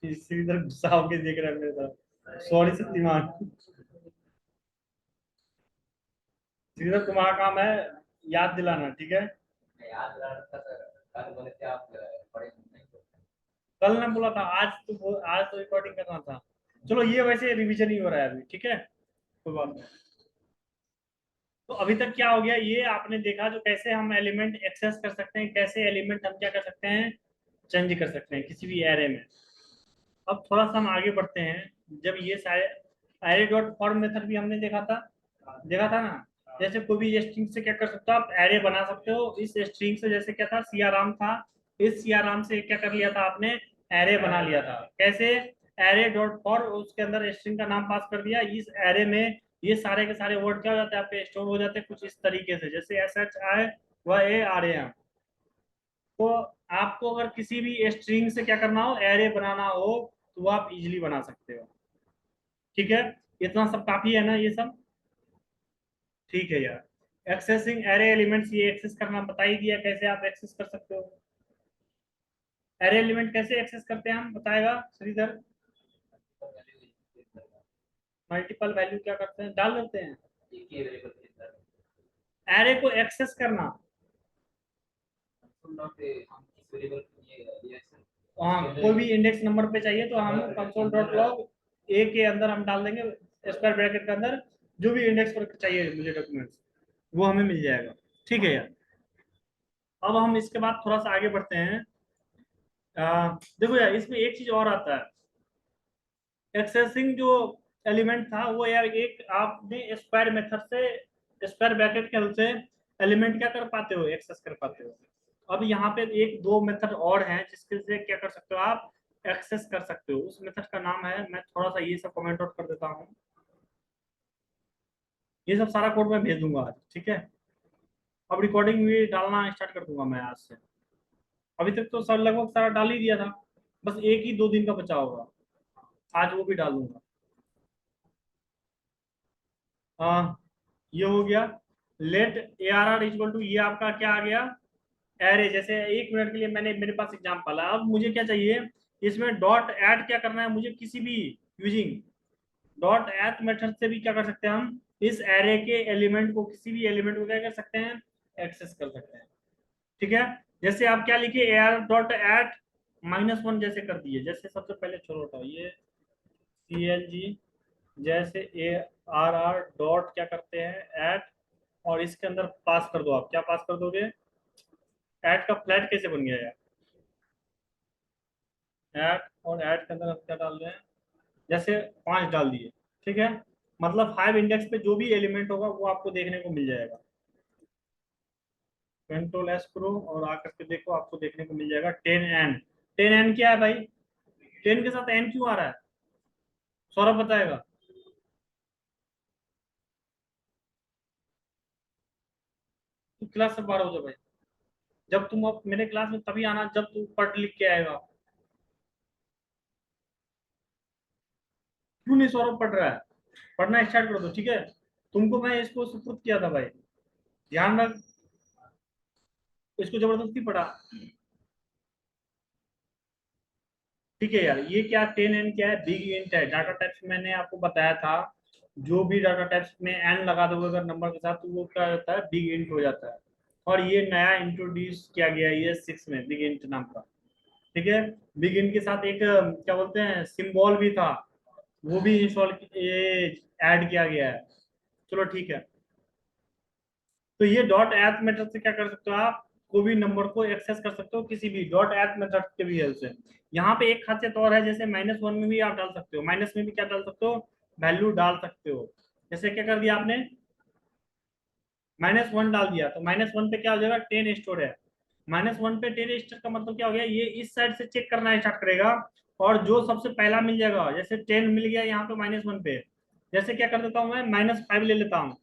श्रीधर गुस्सा होके देख रहा है मेरे तरफ। सॉरी शक्तिमान। श्रीधर तुम्हारा काम है याद दिलाना, ठीक है। कल ने बोला था, आज तो रिकॉर्डिंग करना था। चलो ये वैसे रिवीजन ही हो रहा है अभी, ठीक है, कोई बात नहीं। तो अभी तक क्या हो गया, ये आपने देखा जो कैसे हम एलिमेंट एक्सेस कर सकते हैं, कैसे एलिमेंट हम क्या कर सकते हैं, चेंज कर सकते हैं किसी भी एरे में। अब थोड़ा सा हम आगे बढ़ते हैं। जब ये सारे एरे डॉट फॉर्म मेथड भी हमने देखा था ना। जैसे कोई भी स्ट्रिंग से क्या कर सकते हो आप, एरे बना सकते हो। इस स्ट्रिंग से जैसे क्या था, सियाराम था, इस सियाराम से क्या कर लिया था आपने, एरे बना लिया था। कैसे, एरे डॉट फॉर, उसके अंदर स्ट्रिंग का नाम पास कर दिया, इस एरे में ये सारे के सारे वर्ड क्या हो जाते हैं आपके, स्टोर हो जाते हैं कुछ इस तरीके से, जैसे एस एच आई व ए आर ए एम। तो आपको अगर किसी भी स्ट्रिंग से क्या करना हो, एरे बनाना हो, तो वो आप इजीली बना सकते हो। ठीक है, इतना सब काफी है ना ये सब। ठीक है यार, एक्सेसिंग एरे एलिमेंट्स, ये एक्सेस करना बता ही दिया कैसे आप एक्सेस कर सकते हो। एरे एलिमेंट कैसे एक्सेस करते हैं हम, बताएगा श्रीधर। मल्टीपल वैल्यू क्या करते हैं, डाल देते हैं। एरे को एक्सेस करना, हाँ कोई भी इंडेक्स नंबर पे चाहिए तो हम कंसोल डॉट लॉग ए के अंदर हम डाल देंगे, स्क्वायर ब्रैकेट के अंदर, जो भी इंडेक्स पर चाहिए मुझे डॉक्यूमेंट्स, वो हमें मिल जाएगा। ठीक है यार। अब हम इसके बाद थोड़ा सा आगे बढ़ते हैं। देखो यार, इसमें एक चीज और आता है। एक्सेसिंग जो एलिमेंट था वो यार, एक आपने स्क्वायर मेथड से, स्क्वायर ब्रैकेट के हेल्प से एलिमेंट क्या कर पाते हो, एक्सेस कर पाते हो। अब यहाँ पे एक दो मेथड और हैं जिसके से क्या कर सकते हो आप, एक्सेस कर सकते हो। उस मेथड का नाम है, मैं थोड़ा सा ये सब कमेंट आउट कर देता हूँ। ये सब सारा कोड मैं भेज दूंगा आज, ठीक है। अब रिकॉर्डिंग भी डालना स्टार्ट कर दूंगा मैं आज से। अभी तक तो सब लगभग सारा डाल ही दिया था, बस एक ही दो दिन का बचा होगा, आज वो भी डाल दूंगा। हाँ, ये हो गया। Let A R R equal to, ये आपका क्या आ गया, एरे। जैसे एक मिनट के लिए मैंने, मेरे पास एग्जाम्पल है, अब मुझे क्या चाहिए, इसमें डॉट ऐड क्या करना है मुझे, किसी भी यूजिंग डॉट ऐड मेथड से भी क्या कर सकते हैं हम, इस एरे के एलिमेंट को, किसी भी एलिमेंट को क्या कर सकते हैं, एक्सेस कर सकते हैं। ठीक है, जैसे आप क्या लिखिए, ए आर डॉट ऐड -1 जैसे कर दिए। जैसे सबसे पहले छोड़ो हटाओ ये सी एल जी, जैसे ए आर आर डॉट क्या करते हैं, ऐड, और इसके अंदर पास कर दो। आप क्या पास कर दोगे, ऐड का फ्लैट कैसे बन गया यार, ऐड, और ऐड के अंदर हम क्या डाल रहे हैं, जैसे 5 डाल दिए। ठीक है, मतलब 5 इंडेक्स पे जो भी एलिमेंट होगा वो आपको देखने को मिल जाएगा। कंट्रोल एस करो और आकर के देखो, आपको देखने को मिल जाएगा 10n। 10n क्या है भाई, 10 के साथ n क्यों आ रहा है, सौरभ बताएगा। तू क्लास से बाहर हो जा भाई, जब तुम अब मेरे क्लास में तभी आना जब तू पढ़ लिख के आएगा। क्यों नहीं सौरभ पढ़ रहा है, पढ़ना स्टार्ट कर दो, ठीक है। तुमको मैं इसको सुपुर्द किया था भाई, ध्यान रख, इसको जबरदस्ती पढ़ा। ठीक है यार, ये क्या 10n क्या है, बिग इंट है। डाटा टाइप्स मैंने आपको बताया था, जो भी डाटा टाइप्स में n लगा दोगे अगर नंबर के साथ, तो वो क्या होता है, बिग इंट हो जाता है। और ये नया इंट्रोड्यूस किया गया है ये 6 में, बिग इंट नाम का। ठीक है, बिग इंट के साथ एक क्या बोलते हैं, सिंबल भी था, वो भी इंस्टॉल ऐड किया गया है। चलो ठीक है। तो ये डॉट एथ मेथड से क्या कर सकते हो आप, कोई भी नंबर को एक्सेस कर सकते हो किसी भी डॉट एथ मेथड के भी हेल्प से। यहाँ पे एक खासियत और है, जैसे -1 में भी आप डाल सकते हो, माइनस में भी क्या डाल सकते हो, वैल्यू डाल सकते हो। जैसे क्या कर दिया आपने, -1 डाल दिया, तो -1 पे क्या हो जाएगा, 10 स्टोर है। -1 पे 10 स्टोर का मतलब क्या हो गया, ये इस साइड से चेक करना स्टार्ट करेगा, और जो सबसे पहला मिल जाएगा, जैसे 10 मिल गया यहाँ पे -1 पे, जैसे क्या कर देता हूँ मैं, -5 ले लेता हूँ,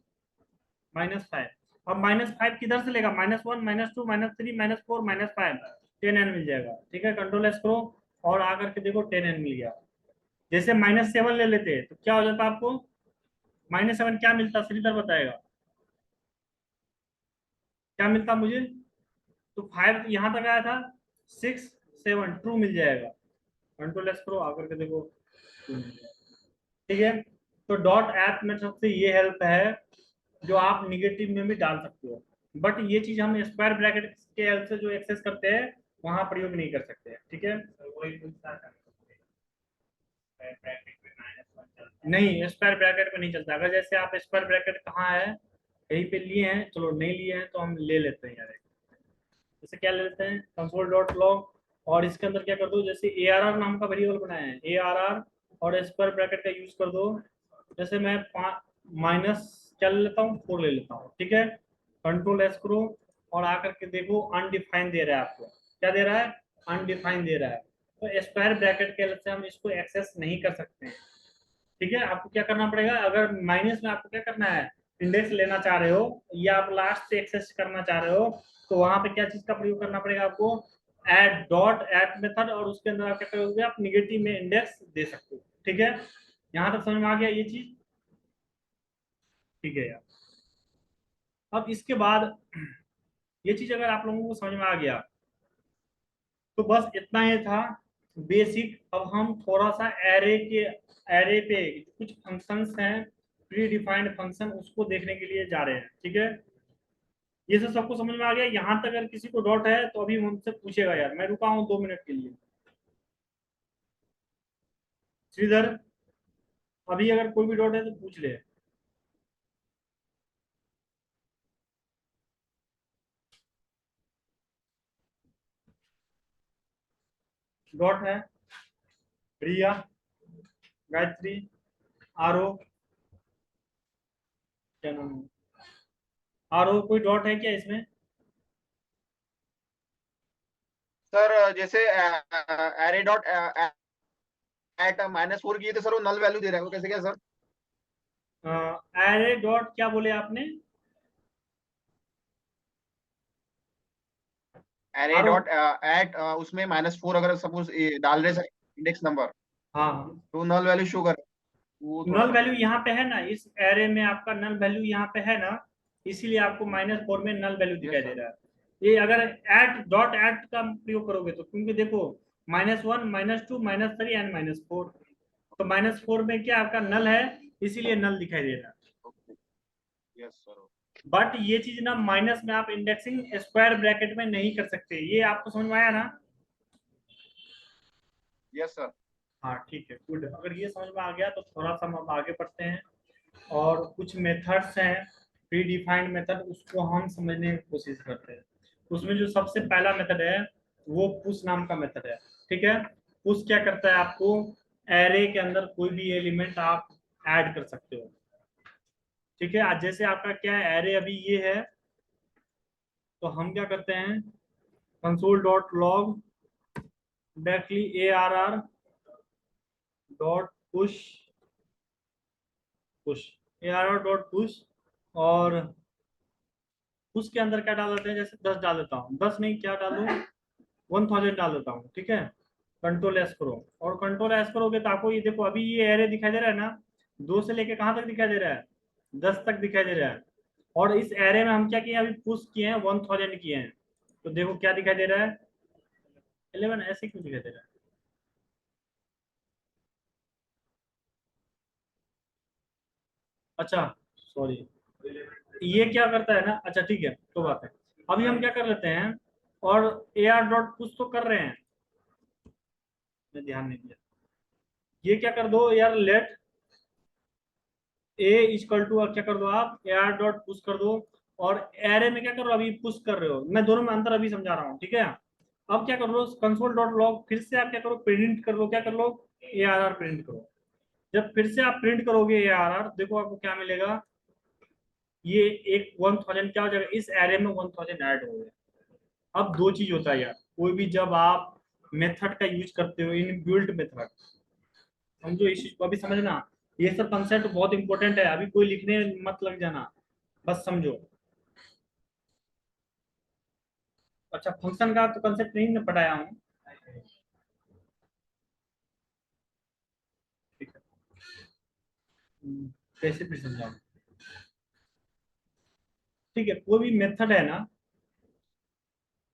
-5। अब -5 किधर से लेगा, -1, -2, -3, -4, -5, 10n मिल जाएगा। ठीक है, कंट्रोल एस करो और आकर के देखो 10n मिल गया। जैसे -7 ले लेते तो क्या हो जाता आपको, -7 क्या मिलता, श्रीधर बताएगा क्या मिलता मुझे। तो 5 यहाँ तक आया था, 6 7 ट्रू मिल जाएगा। कंट्रोल एस करो, आकर के देखो, ठीक है। तो डॉट ऐप मेथड से ये हेल्प है जो आप निगेटिव में भी डाल सकते हो, बट ये चीज हम स्क्वायर ब्रैकेट के हेल्प से जो एक्सेस करते हैं वहां प्रयोग नहीं कर सकते हैं, ठीक है। नहीं, स्क्वायर ब्रैकेट में नहीं चलता। अगर जैसे आप स्क्वायर ब्रैकेट कहाँ है, कहीं पे लिए हैं, चलो नहीं लिए हैं तो हम ले लेते हैं यार। जैसे क्या ले लेते हैं, कंसोल डॉट लॉग, और इसके अंदर क्या कर दो, जैसे ए आर आर नाम का वेरिएबल बनाया है, ए आर आर, और स्क्वायर ब्रैकेट का यूज कर दो। जैसे मैं माइनस क्या ले लेता हूँ, 4 ले लेता हूँ, ठीक है। कंट्रोल एस करो और आकर के देखो अनडिफाइन दे रहा है आपको, क्या दे रहा है, अनडिफाइन दे रहा है। तो स्क्वायर ब्रैकेट के हेल्प से हम इसको एक्सेस नहीं कर सकते हैं, ठीक है। आपको क्या करना पड़ेगा, अगर माइनस में आपको क्या करना है, इंडेक्स लेना चाह रहे हो या आप लास्ट से एक्सेस करना चाह रहे हो, तो वहां पे क्या चीज का प्रयोग करना पड़ेगा आपको, एड डॉट एड मेथड, और उसके अंदर आप क्या करोगे, आप निगेटिव में इंडेक्स दे सकते हो, ठीक है। यहां तक समझ में आ गया ये चीज, ठीक है यार। अब इसके बाद ये चीज अगर आप लोगों को समझ में आ गया तो बस इतना ही था बेसिक। अब हम थोड़ा सा एरे पे कुछ फंक्शंस हैं, प्री डिफाइंड फंक्शन, उसको देखने के लिए जा रहे हैं, ठीक है। ये सब सबको समझ में आ गया यहाँ तक। अगर किसी को डाउट है तो अभी हमसे पूछेगा यार, मैं रुका हूँ 2 मिनट के लिए। श्रीधर, अभी अगर कोई भी डाउट है तो पूछ ले। डाउट है, प्रिया, गायत्री, आरो, क्या नाम है, आरो, कोई डाउट है क्या इसमें? सर जैसे एरे डॉट एट -4 किए थे सर, वो नल वैल्यू दे रहा है, वो कैसे क्या सर? एरे डॉट क्या बोले आपने, एरे आरो? डॉट एट उसमें -4 अगर सपोज डाल रहे सर इंडेक्स नंबर, हाँ, तो नल वैल्यू शो कर, वो थोड़ा नल वैल्यू कंफ्यूज है। यहाँ पे है ना, इस एरे में आपका नल वैल्यू यहाँ पे है ना, इसीलिए आपको -4 में नल वैल्यू दिखाई यस दे सर। रहा है। ये अगर एट डॉट एट का प्रयोग करोगे तो, क्योंकि देखो -1 -2 -3 एंड -4, तो -4 में क्या आपका नल है, इसीलिए नल दिखाई दे रहा है। ओके। Yes sir. बट ये चीज ना माइनस में आप इंडेक्सिंग स्क्वायर ब्रैकेट में नहीं कर सकते, ये आपको समझ में आया ना? Yes sir. हाँ ठीक है, गुड। अगर ये समझ में आ गया तो थोड़ा सा हम अब आगे बढ़ते हैं, और कुछ मेथड्स हैं प्री डिफाइंड मेथड, उसको हम समझने की कोशिश करते हैं। उसमें जो सबसे पहला मेथड है वो पुश नाम का मेथड है, ठीक है। पुश क्या करता है, आपको एरे के अंदर कोई भी एलिमेंट आप ऐड कर सकते हो, ठीक है। आज जैसे आपका क्या है, एरे अभी ये है, तो हम क्या करते हैं, कंसोल डॉट लॉग डायरेक्टली ए R R dot push, push ए आर आर डॉट पुश, और उसके अंदर क्या डाल देते हैं, जैसे 10 डाल देता हूँ, 10 नहीं, क्या डालूं, 1000 डाल देता हूँ, ठीक है। कंट्रोल एस करो, और कंट्रोल एस करोगे तो आपको ये देखो, अभी ये एरे दिखाई दे रहा है ना, 2 से लेके कहाँ तक दिखाई दे रहा है, 10 तक दिखाई दे रहा है। और इस एरे में हम क्या किए, अभी पुश किए हैं, 1000 किए हैं, तो देखो क्या दिखाई दे रहा है, 11, ऐसे क्यों दिखाई दे रहा है? अच्छा, सॉरी, ये क्या करता है ना, अच्छा ठीक है, तो बात है। अभी हम क्या कर लेते हैं, और ए आर डॉट पुश तो कर रहे हैं, मैं ध्यान नहीं दिया, ये क्या कर दो यार, लेट ए इक्वल टू, क्या कर दो आप, ए आर डॉट पुश कर दो। और एरे में क्या कर रहे हो, अभी पुश कर रहे हो, मैं दोनों में अंतर अभी समझा रहा हूँ, ठीक है। अब क्या कर लो, कंसोल डॉट लॉग फिर से आप क्या करो, प्रिंट कर लो, क्या कर लो, ए आर आर प्रिंट करो। जब फिर से आप प्रिंट करोगे ए आर आर, देखो आपको क्या मिलेगा, ये एक 1000 क्या हो जाएगा, इस एरे में 1000 ऐड हो गया। अब दो चीज होता है यार, कोई भी जब आप मेथड का यूज करते हो, इन बिल्ट मेथड, समझो इस चीज को अभी समझना, ये सब कंसेप्ट बहुत इंपॉर्टेंट है, अभी कोई लिखने मत लग जाना, बस समझो। अच्छा, फंक्शन का तो कंसेप्ट नहीं मैं पढ़ाया हूँ, ठीक है। कैसे फिर समझाऊँ, ठीक है। कोई भी मेथड है ना,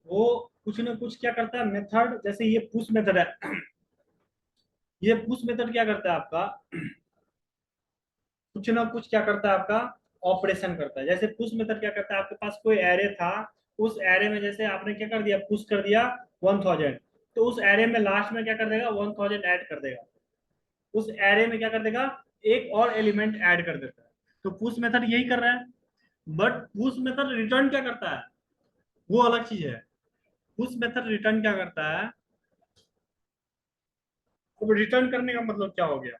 वो कुछ ना कुछ क्या करता है, मेथड, जैसे ये पुश मेथड है, ये पुश मेथड क्या करता है आपका, कुछ ना कुछ क्या करता है आपका, ऑपरेशन करता है। जैसे पुश मेथड क्या करता है, आपके पास कोई एरे था, उस एरे में जैसे आपने क्या कर दिया, पुश कर दिया 1000, तो उस एरे में लास्ट में क्या कर देगा, 1000 ऐड कर देगा, उस एरे में क्या कर देगा, एक और एलिमेंट ऐड कर देता है। तो पुश मेथड यही कर रहा है। बट पुश मेथड रिटर्न क्या करता है, वो अलग चीज है। पुश मेथड रिटर्न क्या करता है, अब रिटर्न करने का मतलब क्या हो गया,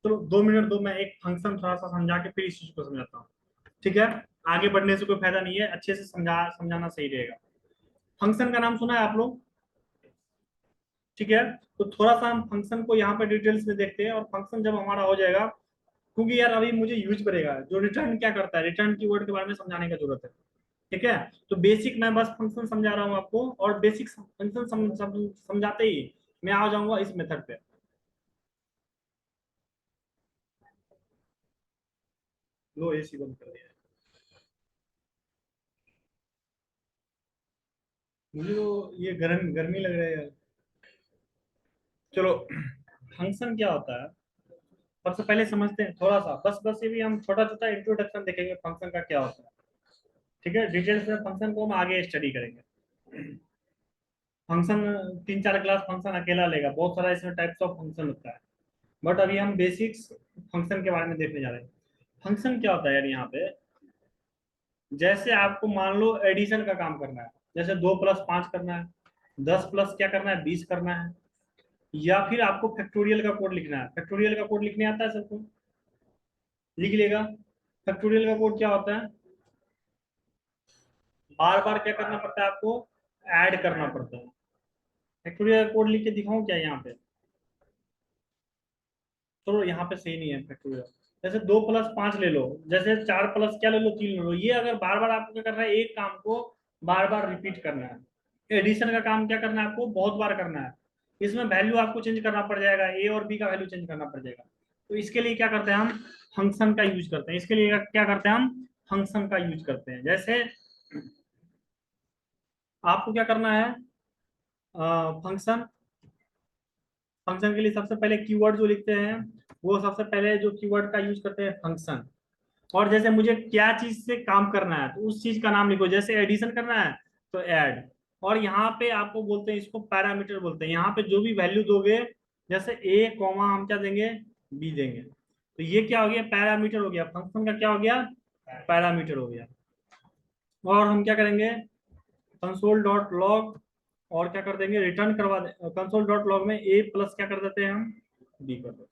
चलो 2 मिनट दो, मैं एक फंक्शन थोड़ा सा समझा के फिर इस चीज को समझाता हूँ। ठीक है, आगे बढ़ने से कोई फायदा नहीं है, अच्छे से समझाना सही रहेगा। फंक्शन का नाम सुना है आप लोग, ठीक है। तो थोड़ा सा हम फंक्शन को यहाँ पे डिटेल्स में देखते हैं, और फंक्शन जब हमारा हो जाएगा, क्योंकि यार अभी मुझे यूज करेगा जो रिटर्न क्या करता है, रिटर्न कीवर्ड के बारे में समझाने की जरूरत है। ठीक है, तो बेसिक मैं बस फंक्शन समझा रहा हूँ आपको, और बेसिक फंक्शन समझाते ही मैं आ जाऊंगा इस मेथड पे। लो एसी बंद कर दिया है। मुझे तो ये गर्मी लग रहा है यार। चलो, फंक्शन क्या होता है, सबसे पहले समझते हैं थोड़ा सा, बस बस ये भी हम छोटा छोटा इंट्रोडक्शन देखेंगे फंक्शन का क्या होता है। ठीक है, डिटेल्स में फंक्शन को हम आगे स्टडी करेंगे। फंक्शन 3-4 क्लास फंक्शन अकेला लेगा, बहुत सारा इसमें टाइप्स ऑफ फंक्शन होता है। बट अभी हम बेसिक्स फंक्शन के बारे में देखने जा रहे हैं। फंक्शन क्या होता है यार, यहाँ पे जैसे आपको मान लो एडिशन का काम करना है, जैसे 2+5 करना है, 10 प्लस क्या करना है, 20 करना है, या फिर आपको फैक्टोरियल का कोड लिखना है। फैक्टोरियल का कोड लिखने आता है सबको, लिख लेगा। फैक्टोरियल का कोड क्या होता है, बार बार क्या करना पड़ता है आपको, ऐड करना पड़ता है। फैक्टोरियल का कोड लिख के दिखाऊं क्या यहाँ पे, तो यहाँ पे सही नहीं है फैक्टोरियल। जैसे 2+5 ले लो, जैसे 4+ क्या ले लो, 3 ले लो, ये अगर बार बार आपको क्या करना है, एक काम को बार बार रिपीट करना है। एडिशन का काम क्या करना है, आपको बहुत बार करना है। इसमें वैल्यू आपको चेंज करना पड़ जाएगा, ए और बी का वैल्यू चेंज करना पड़ जाएगा। तो इसके लिए क्या करते हैं हम, फंक्शन का यूज करते हैं। इसके लिए क्या करते हैं हम, फंक्शन का यूज करते हैं। जैसे आपको क्या करना है, फंक्शन, फंक्शन के लिए सबसे पहले कीवर्ड जो लिखते हैं, वो सबसे पहले जो कीवर्ड का यूज करते हैं फंक्शन। और जैसे मुझे क्या चीज से काम करना है, तो उस चीज का नाम लिखो। जैसे एडिशन करना है तो ऐड, और यहाँ पे आपको बोलते हैं, इसको पैरामीटर बोलते हैं। यहाँ पे जो भी वैल्यू दोगे, जैसे ए कॉमा हम क्या देंगे, बी देंगे, तो ये क्या हो गया, पैरामीटर हो गया। फंक्शन का क्या हो गया, पैरामीटर हो गया। और हम क्या करेंगे, कंसोल डॉट लॉग, और क्या कर देंगे, रिटर्न करवा दे। कंसोल डॉट लॉग में ए प्लस क्या कर देते हैं हम, बी कर देते हैं।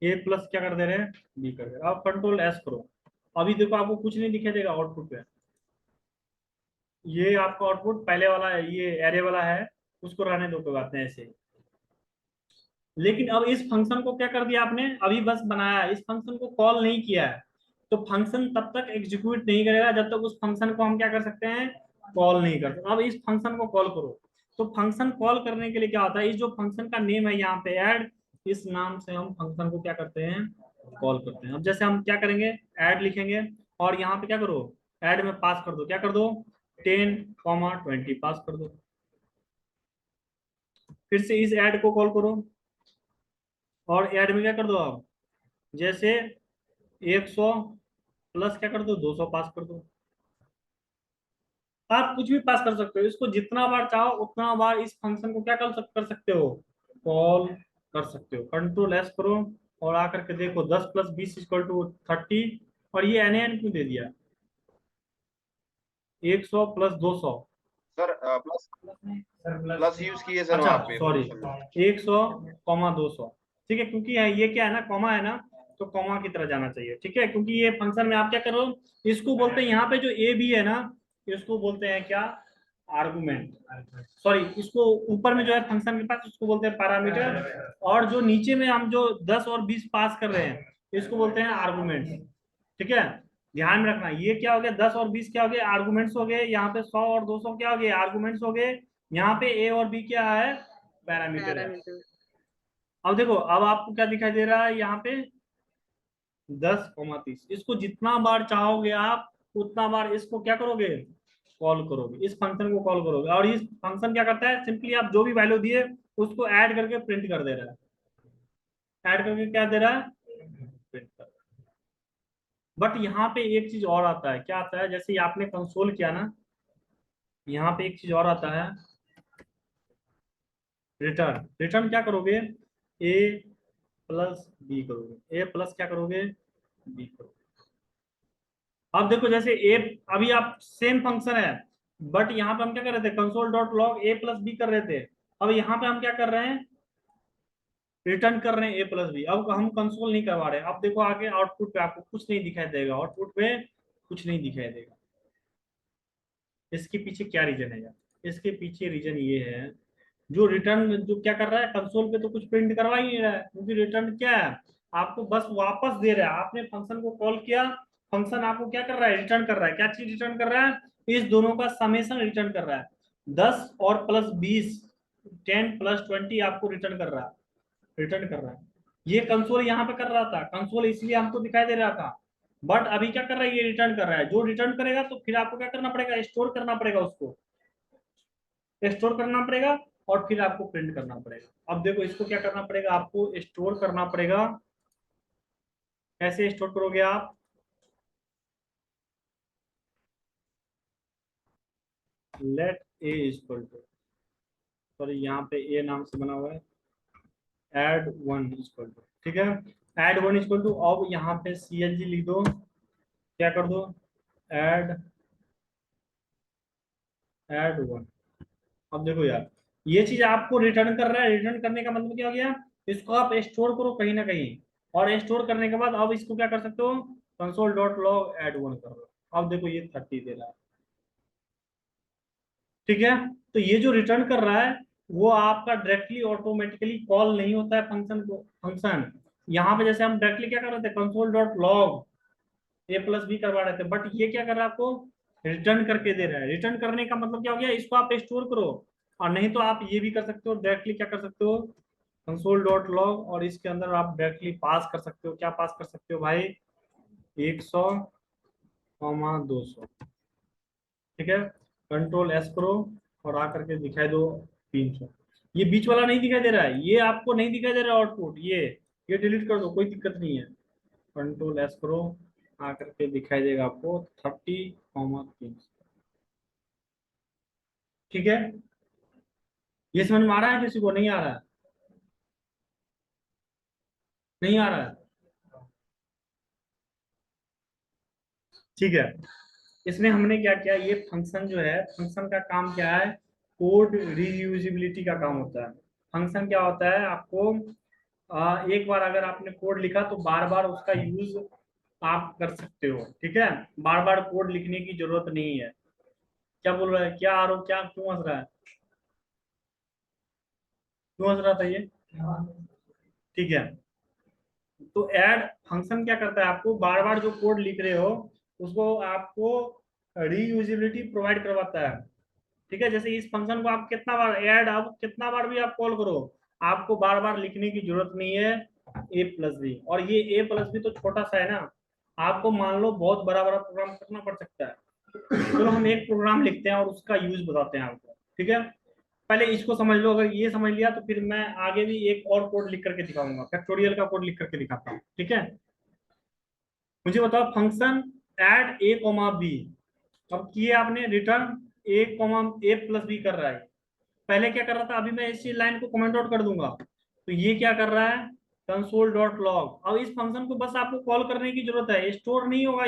ए प्लस क्या कर दे रहे हैं, बी कर दे रहे हैं। आप कंट्रोल एस करो, अभी देखो आपको कुछ नहीं दिखाई देगा आउटपुट पे। ये आपका आउटपुट पहले वाला है, ये एरे वाला है, उसको रहने दो, कोई बात नहीं ऐसे ही। लेकिन अब इस फंक्शन को क्या कर दिया आपने, अभी बस बनाया, इस फंक्शन को कॉल नहीं किया है। तो फंक्शन तब तक एग्जीक्यूट नहीं करेगा जब तक उस फंक्शन को हम क्या कर सकते हैं, कॉल नहीं करते। अब इस फंक्शन को कॉल करो। तो फंक्शन कॉल करने के लिए क्या होता है, इस जो फंक्शन का नेम है यहाँ पे ऐड, इस नाम से हम फंक्शन को क्या करते हैं, कॉल करते हैं। अब जैसे हम क्या करेंगे, ऐड लिखेंगे, और यहाँ पे क्या करो, ऐड में पास कर दो, क्या कर दो, 10, 20 पास कर दो। फिर से इस ऐड को कॉल करो, और ऐड में क्या कर दो आप, जैसे 100 प्लस क्या कर दो, 200 पास कर दो। आप कुछ भी पास कर सकते हो, इसको जितना बार चाहो उतना बार इस फंक्शन को क्या कर सकते हो, कॉल कर सकते हो। कंट्रोल एस करो, और आकर के देखो 10+20 = 30, और ये एन क्यों दे दिया, 100+200। सर प्लस प्लस यूज किए सर अच्छा वहां पे सॉरी, फंक्शन में। 100, 200, ठीक है, क्योंकि ये क्या है ना, कॉमा है ना, तो कॉमा की तरह जाना चाहिए। ठीक है, क्योंकि ये फंक्शन में आप क्या करो, इसको बोलते हैं यहाँ पे जो ए बी है ना, इसको बोलते हैं क्या, आर्गुमेंट। सॉरी, इसको ऊपर में जो है फंक्शन के पास, उसको बोलते हैं पैरामीटर, और जो नीचे में हम जो 10 और 20 पास कर रहे हैं, इसको बोलते हैं आर्गुमेंट। ठीक है, ध्यान में रखना, ये क्या हो गया, 10 और 20 क्या हो गए, आर्गुमेंट्स हो गए। यहाँ पे 100 और 200 क्या हो गए, आर्गुमेंट्स हो गए। यहाँ पे ए और बी क्या है, पैरामीटर है। पैरामीटर। अब देखो, अब आपको क्या दिखाई दे रहा है यहाँ पे, 10, 30। इसको जितना बार चाहोगे आप उतना बार इसको क्या करोगे, कॉल करोगे, इस फंक्शन को कॉल करोगे, और इस फंक्शन क्या करता है, सिंपली आप जो भी वैल्यू दिए उसको ऐड करके प्रिंट कर दे रहा है, ऐड करके क्या दे रहा है, प्रिंट कर। बट यहाँ पे एक चीज और आता है, क्या आता है, जैसे ये आपने कंसोल किया ना, यहाँ पे एक चीज और आता है, रिटर्न। रिटर्न क्या करोगे, ए प्लस बी करोगे, ए प्लस क्या करोगे, बी करोगे। अब देखो जैसे ए, अभी आप सेम फंक्शन है, बट यहाँ पे हम क्या कर रहे थे, कंसोल डॉट लॉग ए प्लस बी कर रहे थे। अब यहाँ पे हम क्या कर रहे हैं, रिटर्न कर रहे हैं ए प्लस बी। अब हम कंसोल नहीं करवा रहे। अब देखो आगे आउटपुट पे आपको कुछ नहीं दिखाई देगा, आउटपुट पे कुछ नहीं दिखाई देगा। इसके पीछे क्या रीजन है यार, इसके पीछे रीजन ये है, जो रिटर्न जो क्या कर रहा है, कंसोल पे तो कुछ प्रिंट करवा ही नहीं रहा है, क्योंकि रिटर्न क्या है, आपको बस वापस दे रहा है। आपने फंक्शन को कॉल किया, फंक्शन आपको क्या कर रहा है, रिटर्न कर रहा है। क्या चीज रिटर्न कर रहा है, इस दोनों का समेशन रिटर्न कर रहा है। 10 और प्लस 20, 10 प्लस 20 आपको रिटर्न कर रहा है, रिटर्न कर रहा है। ये कंसोल यहाँ पे कर रहा था, कंसोल इसलिए हमको दिखाई दे रहा था, बट अभी क्या कर रहा है, ये रिटर्न कर रहा है। जो रिटर्न करेगा तो फिर आपको क्या करना पड़ेगा, स्टोर करना पड़ेगा, उसको स्टोर करना पड़ेगा, और फिर आपको प्रिंट करना पड़ेगा। अब देखो इसको क्या करना पड़ेगा, आपको स्टोर करना पड़ेगा। कैसे स्टोर करोगे आप, let A equal to, sorry यहाँ पे ए नाम से बना हुआ है, एड वन इक्वल टू, ठीक है, एड वन इक्वल टू। अब यहाँ पे CLG लिख दो, क्या कर दो, एड एड वन। अब देखो यार, ये चीज आपको रिटर्न कर रहा है, रिटर्न करने का मतलब क्या हो गया, इसको आप स्टोर करो कहीं ना कहीं, और स्टोर करने के बाद अब इसको क्या कर सकते हो, console dot log add one कर दो। अब देखो ये 30 दे रहा है, ठीक है। तो ये जो रिटर्न कर रहा है, वो आपका डायरेक्टली ऑटोमेटिकली कॉल नहीं होता है फंक्शन को, फंक्शन यहाँ पे जैसे हम डायरेक्टली क्या कर रहे थे, कंसोल डॉट लॉग ए प्लस बी करवा रहे थे, बट ये क्या कर रहा है, आपको रिटर्न करके दे रहा है। रिटर्न करने का मतलब क्या हो गया, इसको आप स्टोर करो, और नहीं तो आप ये भी कर सकते हो, डायरेक्टली क्या कर सकते हो, कंसोल डॉट लॉग, और इसके अंदर आप डायरेक्टली पास कर सकते हो। क्या पास कर सकते हो भाई, 100 200, ठीक है। कंट्रोल एस करो और आकर के दिखाई दो 300। ये बीच वाला नहीं दिखाई दे रहा है, ये आपको नहीं दिखाई दे रहा आउटपुट, ये डिलीट कर दो, कोई दिक्कत नहीं है। कंट्रोल एस करो, आकर के दिखाई देगा आपको 30, 300, ठीक है। ये समझ में आ रहा है, किसी को नहीं आ रहा है, नहीं आ रहा है, ठीक है। इसमें हमने क्या किया, ये फंक्शन जो है, फंक्शन का काम क्या है, कोड रीयूजिबिलिटी का काम होता है। फंक्शन क्या होता है, आपको एक बार अगर आपने कोड लिखा तो बार बार उसका यूज आप कर सकते हो, ठीक है। बार बार कोड लिखने की जरूरत नहीं है। क्या बोल रहा है, क्या आरोप, क्या क्यों हंस रहा है, क्यों हंस रहा था ये, ठीक है। तो ऐड फंक्शन क्या करता है, आपको बार बार जो कोड लिख रहे हो उसको आपको रीयूजिबिलिटी प्रोवाइड करवाता है, ठीक है। जैसे इस फंक्शन को आप कितना बार ऐड, अब कितना बार भी आप कॉल करो, आपको बार बार लिखने की जरूरत नहीं है ए प्लस बी। और ये ए प्लस बी तो छोटा सा है ना, आपको मान लो बहुत बड़ा बड़ा प्रोग्राम करना पड़ सकता है। चलो हम एक प्रोग्राम लिखते हैं और उसका यूज बताते हैं आपको, ठीक है। पहले इसको समझ लो, अगर ये समझ लिया तो फिर मैं आगे भी एक और कोड लिख करके दिखाऊंगा, फैक्टोरियल का कोड लिख करके दिखाता हूँ, ठीक है। मुझे बताओ, function add A comma B, अब किए आपने return A comma A plus B कर रहा है। पहले क्या कर रहा था, अभी मैं इसी लाइन को कमेंट आउट कर दूंगा, तो ये क्या कर रहा है, कंसोल डॉट लॉग। अब इस फंक्शन को बस आपको कॉल करने की जरूरत है, स्टोर नहीं होगा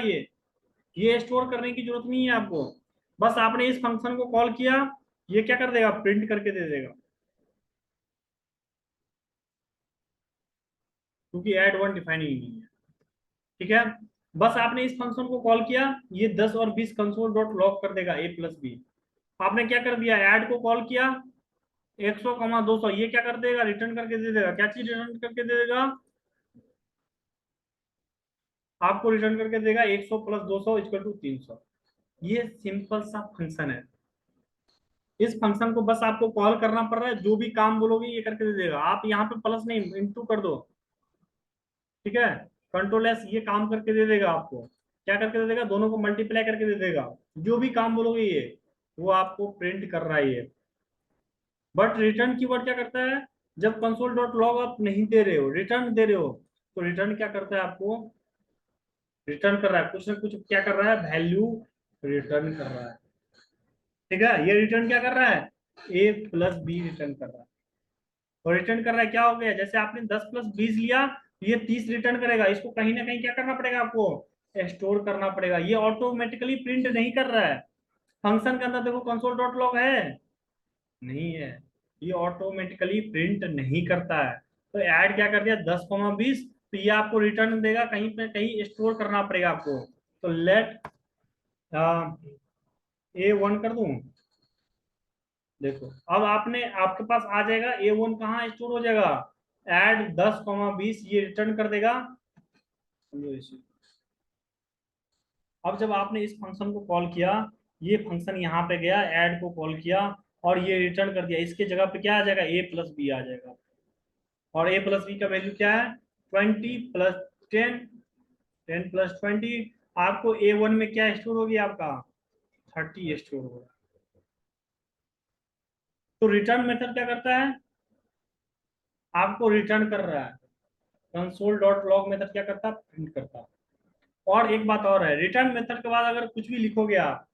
ये स्टोर करने की जरूरत नहीं है आपको। बस आपने इस फंक्शन को कॉल किया, ये क्या कर देगा, प्रिंट करके दे देगा, क्योंकि ऐड वन डिफाइन ही नहीं है, ठीक है। बस आपने इस फंक्शन को कॉल किया, ये 10 और 20 कंसोल डॉट लॉग कर देगा ए प्लस बी। आपने क्या कर दिया, ऐड को कॉल किया, 100, 200, ये क्या कर देगा, रिटर्न करके दे देगा। क्या चीज रिटर्न करके दे देगा, आपको रिटर्न करके देगा 100 प्लस 200 इक्वल टू 300। ये सिंपल सा फंक्शन है। इस फंक्शन को बस आपको कॉल करना पड़ रहा है, जो भी काम बोलोगे ये करके दे देगा। आप यहाँ पे प्लस नहीं इंटू कर दो, ठीक है। कंट्रोल एस, ये काम करके दे देगा आपको, क्या करके दे देगा, दोनों को मल्टीप्लाई करके दे देगा, जो भी काम बोलोगे ये। वो आपको प्रिंट कर रहा है ये। बट रिटर्न कीवर्ड क्या करता है, जब कंसोल डॉट लॉग आप नहीं दे रहे हो, रिटर्न दे रहे हो, तो रिटर्न क्या करता है, आपको रिटर्न कर रहा है कुछ ना कुछ, क्या कर रहा है, वैल्यू रिटर्न कर रहा है। ठीक है, ये रिटर्न क्या कर रहा है, ए प्लस बी रिटर्न कर रहा है। और रिटर्न कर रहा है, क्या हो गया, जैसे आपने 10 + 20 लिया, तो ये 30 रिटर्न करेगा। इसको कहीं ना कहीं क्या करना पड़ेगा आपको, स्टोर करना पड़ेगा। ये ऑटोमेटिकली प्रिंट नहीं कर रहा है। फंक्शन के अंदर देखो कंसोल डॉट लॉग है, नहीं है, ये ऑटोमेटिकली प्रिंट नहीं करता है। तो ऐड क्या कर दिया, 10, 20, तो ये आपको रिटर्न देगा, कहीं पे कहीं स्टोर करना पड़ेगा आपको। तो लेट A1 कर दूं, देखो अब आपने, आपके पास आ जाएगा A1, कहाँ स्टोर हो जाएगा, ऐड 10, 20, ये रिटर्न कर देगा। अब जब आपने इस फंक्शन को कॉल किया, ये फंक्शन यहाँ पे गया, ऐड को कॉल किया, और ये रिटर्न कर दिया, इसके जगह पे क्या आ जाएगा, A + B आ जाएगा। और A + B का वैल्यू क्या है, 20 + 10, 10 + 20। आपको A1 में क्या स्टोर होगी, आपका 30 स्टोर होगा। तो रिटर्न मेथड क्या करता है, आपको रिटर्न कर रहा है। कंसोल डॉट लॉग मेथड क्या करता है, प्रिंट करता है। और एक बात और है, रिटर्न मेथड के बाद अगर कुछ भी लिखोगे आप,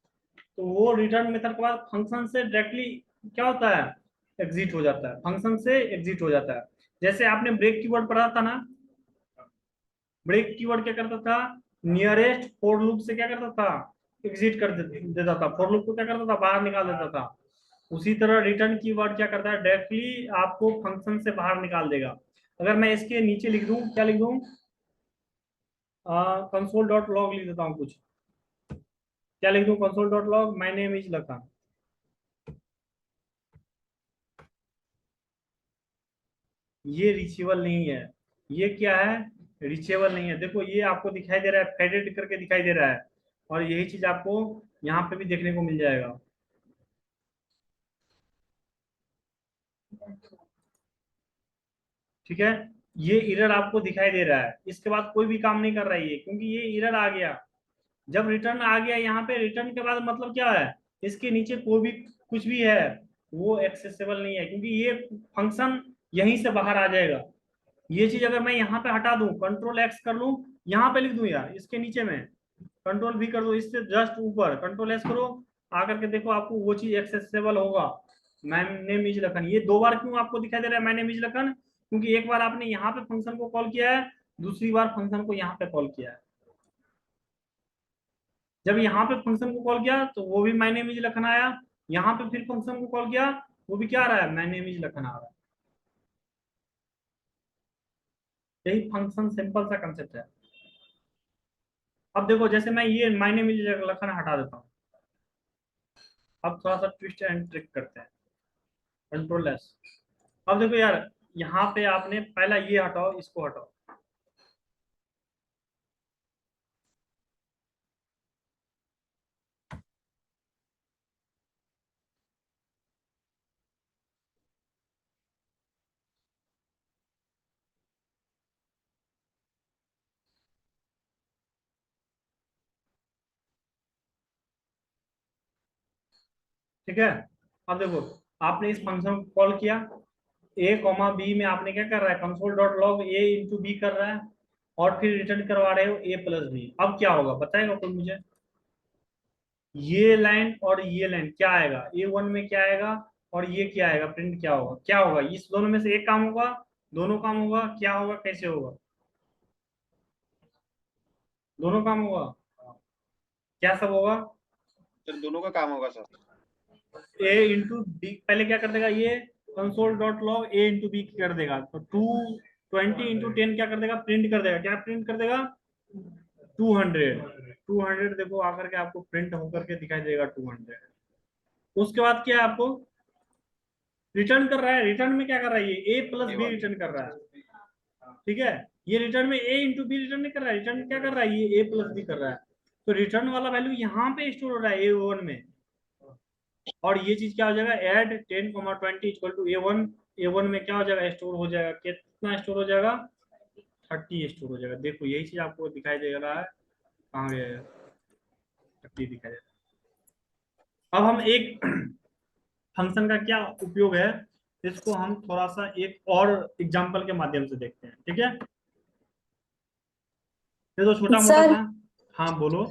तो वो रिटर्न मेथड के बाद फंक्शन से डायरेक्टली क्या होता है, एग्जिट हो जाता है, फंक्शन से एग्जिट हो जाता है। जैसे आपने ब्रेक कीवर्ड पढ़ा था ना, ब्रेक कीवर्ड क्या करता था, नियरेस्ट फॉर लूप से क्या करता था, एग्जिट कर देता था, फॉर लूप को क्या करता था, बाहर निकाल देता था। उसी तरह रिटर्न कीवर्ड क्या करता है, डायरेक्टली आपको फंक्शन से बाहर निकाल देगा। अगर मैं इसके नीचे लिख दूं, क्या लिख दूं, कंसोल डॉट लॉग लिख देता हूँ कुछ, क्या लिख दूं, console dot log my name is Lakhan. ये रिचेबल नहीं है, ये क्या है, रिचेबल नहीं है। देखो ये आपको दिखाई दे रहा है, फेडेड करके दिखाई दे रहा है, और यही चीज आपको यहाँ पे भी देखने को मिल जाएगा। ठीक है, ये एरर आपको दिखाई दे रहा है, इसके बाद कोई भी काम नहीं कर रहा है ये, क्योंकि ये एरर आ गया। जब रिटर्न आ गया यहाँ पे, रिटर्न के बाद मतलब क्या है, इसके नीचे कोई भी कुछ भी है, वो एक्सेसिबल नहीं है, क्योंकि ये फंक्शन यहीं से बाहर आ जाएगा। ये चीज अगर मैं यहाँ पे हटा दूं, कंट्रोल X कर लूं, यहाँ पे लिख दूं यार, इसके नीचे में कंट्रोल V कर दो, इससे जस्ट ऊपर कंट्रोल S करो, आकर के देखो आपको वो चीज एक्सेसिबल होगा। माय नेम इज लखन, ये दो बार क्यों आपको दिखाई दे रहा है माय नेम इज लखन, क्योंकि एक बार आपने यहाँ पे फंक्शन को कॉल किया है, दूसरी बार फंक्शन को यहाँ पे कॉल किया है। जब यहाँ पे फंक्शन को कॉल किया तो वो भी माय नेम इज लखन आया, यहाँ पे फिर फंक्शन को कॉल किया, वो भी क्या आ रहा है, माय नेम इज लखन आ रहा है। यही फंक्शन सिंपल सा कंसेप्ट है। अब देखो, जैसे मैं ये माय नेम इज लखन हटा देता हूँ, अब थोड़ा सा ट्विस्ट एंड ट्रिक करते हैं, कंट्रोल S। अब देखो यार, यहाँ पे आपने पहला ये हटाओ, इसको हटाओ, ठीक है। अब देखो, आपने इस फंक्शन को कॉल किया, A, B में आपने क्या कर रहा है, console dot log A × B कर रहा है, और फिर रिटर्न करवा रहे हो A + B। अब क्या होगा बताएगा कोई मुझे, ये लाइन और ये लाइन क्या आएगा, A1 में क्या आएगा, और ये क्या आएगा, प्रिंट क्या होगा, क्या होगा, इस दोनों में से एक काम होगा, दोनों काम होगा, क्या होगा, कैसे होगा, दोनों काम होगा, क्या सब होगा, सर दोनों का काम होगा सर। A × B पहले क्या कर देगा, ये console dot log A × B कर देगा, तो 20 × 10 क्या कर देगा, प्रिंट कर देगा, क्या प्रिंट कर देगा, 200। 200 देखो आकर के आपको प्रिंट होकर के दिखाई देगा 200। उसके बाद क्या है, आपको रिटर्न कर रहा है, रिटर्न में क्या कर रहा है, ये A + B A1। रिटर्न कर रहा है। ठीक है, ये रिटर्न में A × B रिटर्न नहीं कर रहा है, रिटर्न क्या कर रहा है, ये A + B कर रहा है। तो रिटर्न वाला वैल्यू यहाँ पे स्टोर हो रहा है A1 में, और ये चीज क्या हो जाएगा, ऐड 10, 20 = A1। A1 में क्या हो जाएगा, स्टोर हो जाएगा, कितना स्टोर हो जाएगा, 30 स्टोर हो जाएगा। देखो यही चीज आपको दिखाई दे रहा है, कहाँ गया है, 30 दिखाई दे रहा है। अब हम एक फंक्शन का क्या उपयोग है, इसको हम थोड़ा सा एक और एग्जांपल के माध्यम से देखते हैं, ठीक है। ये तो छोटा मोटा सर था। हाँ बोलो।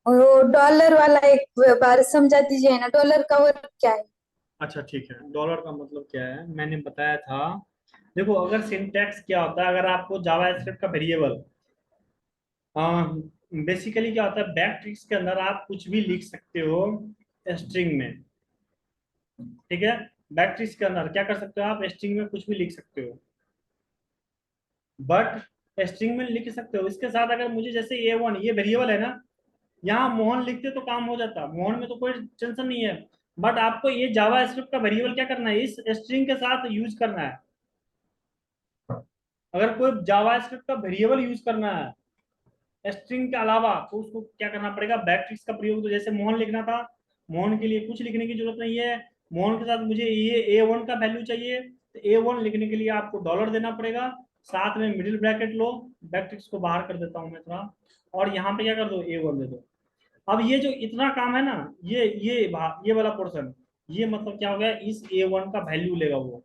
वो डॉलर वाला एक बार समझा दीजिए ना, डॉलर का वर्क क्या है? अच्छा ठीक है, डॉलर का मतलब क्या है मैंने बताया था। देखो अगर सिंटैक्स क्या होता है, अगर आपको जावास्क्रिप्ट का वेरिएबल, बेसिकली क्या होता है, बैकट्रिक्स के अंदर आप कुछ भी लिख सकते हो स्ट्रिंग में, ठीक है। बैकट्रिक्स के अंदर क्या कर सकते हो आप, स्ट्रिंग में कुछ भी लिख सकते हो, बट स्ट्रिंग में लिख सकते हो इसके साथ अगर मुझे जैसे A1 ये वेरिएबल है ना, यहाँ मोहन लिखते तो काम हो जाता, मोहन में तो कोई टेंशन नहीं है। बट आपको ये जावा स्क्रिप्ट का वेरिएबल क्या करना है, इस स्ट्रिंग के साथ यूज करना है। अगर कोई जावा स्क्रिप्ट का वेरिएबल यूज करना है स्ट्रिंग के अलावा, तो उसको क्या करना पड़ेगा, बैकट्रिक्स का प्रयोग। तो जैसे मोहन लिखना था, मोहन के लिए कुछ लिखने की जरूरत नहीं है, मोहन के साथ मुझे ये A1 का वैल्यू चाहिए, तो A1 लिखने के लिए आपको डॉलर देना पड़ेगा, साथ में मिडिल ब्रैकेट लो, बैकट्रिक्स को बाहर कर देता हूं मैं थोड़ा, और यहाँ पे क्या कर दो, A1 दे दो। अब ये जो इतना काम है ना, ये वाला पोर्शन, ये मतलब क्या हो गया, इस A1 का वैल्यू लेगा वो,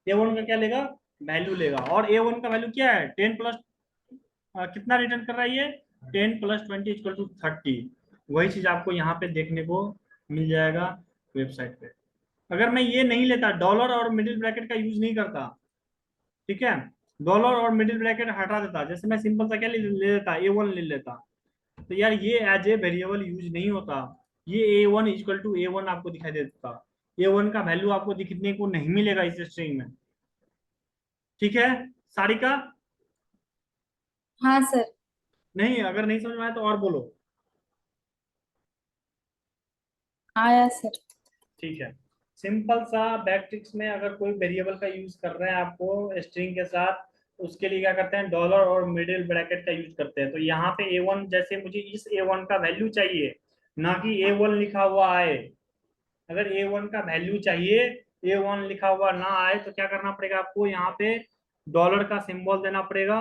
A1 का क्या लेगा, वैल्यू लेगा। और A1 का वैल्यू क्या है, 10 प्लस कितना रिटर्न कर रहा है ये, 10 + 20 = 30। वही चीज आपको यहाँ पे देखने को मिल जाएगा वेबसाइट पे। अगर मैं ये नहीं लेता, डॉलर और मिडिल ब्रैकेट का यूज नहीं करता, ठीक है, डॉलर और मिडिल ब्रैकेट हटा देता, जैसे मैं सिंपल सा क्या ले लेता, A1 ले लेता, तो यार ये एज ए वेरिएबल यूज नहीं होता, ये A1 आपको दिखाई देता, A1 का वैल्यू आपको दिखने को नहीं मिलेगा इस स्ट्रिंग में, ठीक है सारिका। हाँ सर। नहीं, अगर नहीं समझ में आया तो और बोलो। आया सर। ठीक है, सिंपल सा बैकट्रिक्स में अगर कोई वेरिएबल का यूज कर रहे हैं आपको स्ट्रिंग के साथ, उसके लिए क्या करते हैं, डॉलर और मिडिल ब्रैकेट का यूज करते हैं। तो यहाँ पे A1, जैसे मुझे इस A1 का वैल्यू चाहिए, ना कि A1 लिखा हुआ आए। अगर A1 का वैल्यू चाहिए, A1 लिखा हुआ ना आए, तो क्या करना पड़ेगा आपको, यहाँ पे डॉलर का सिंबल देना पड़ेगा,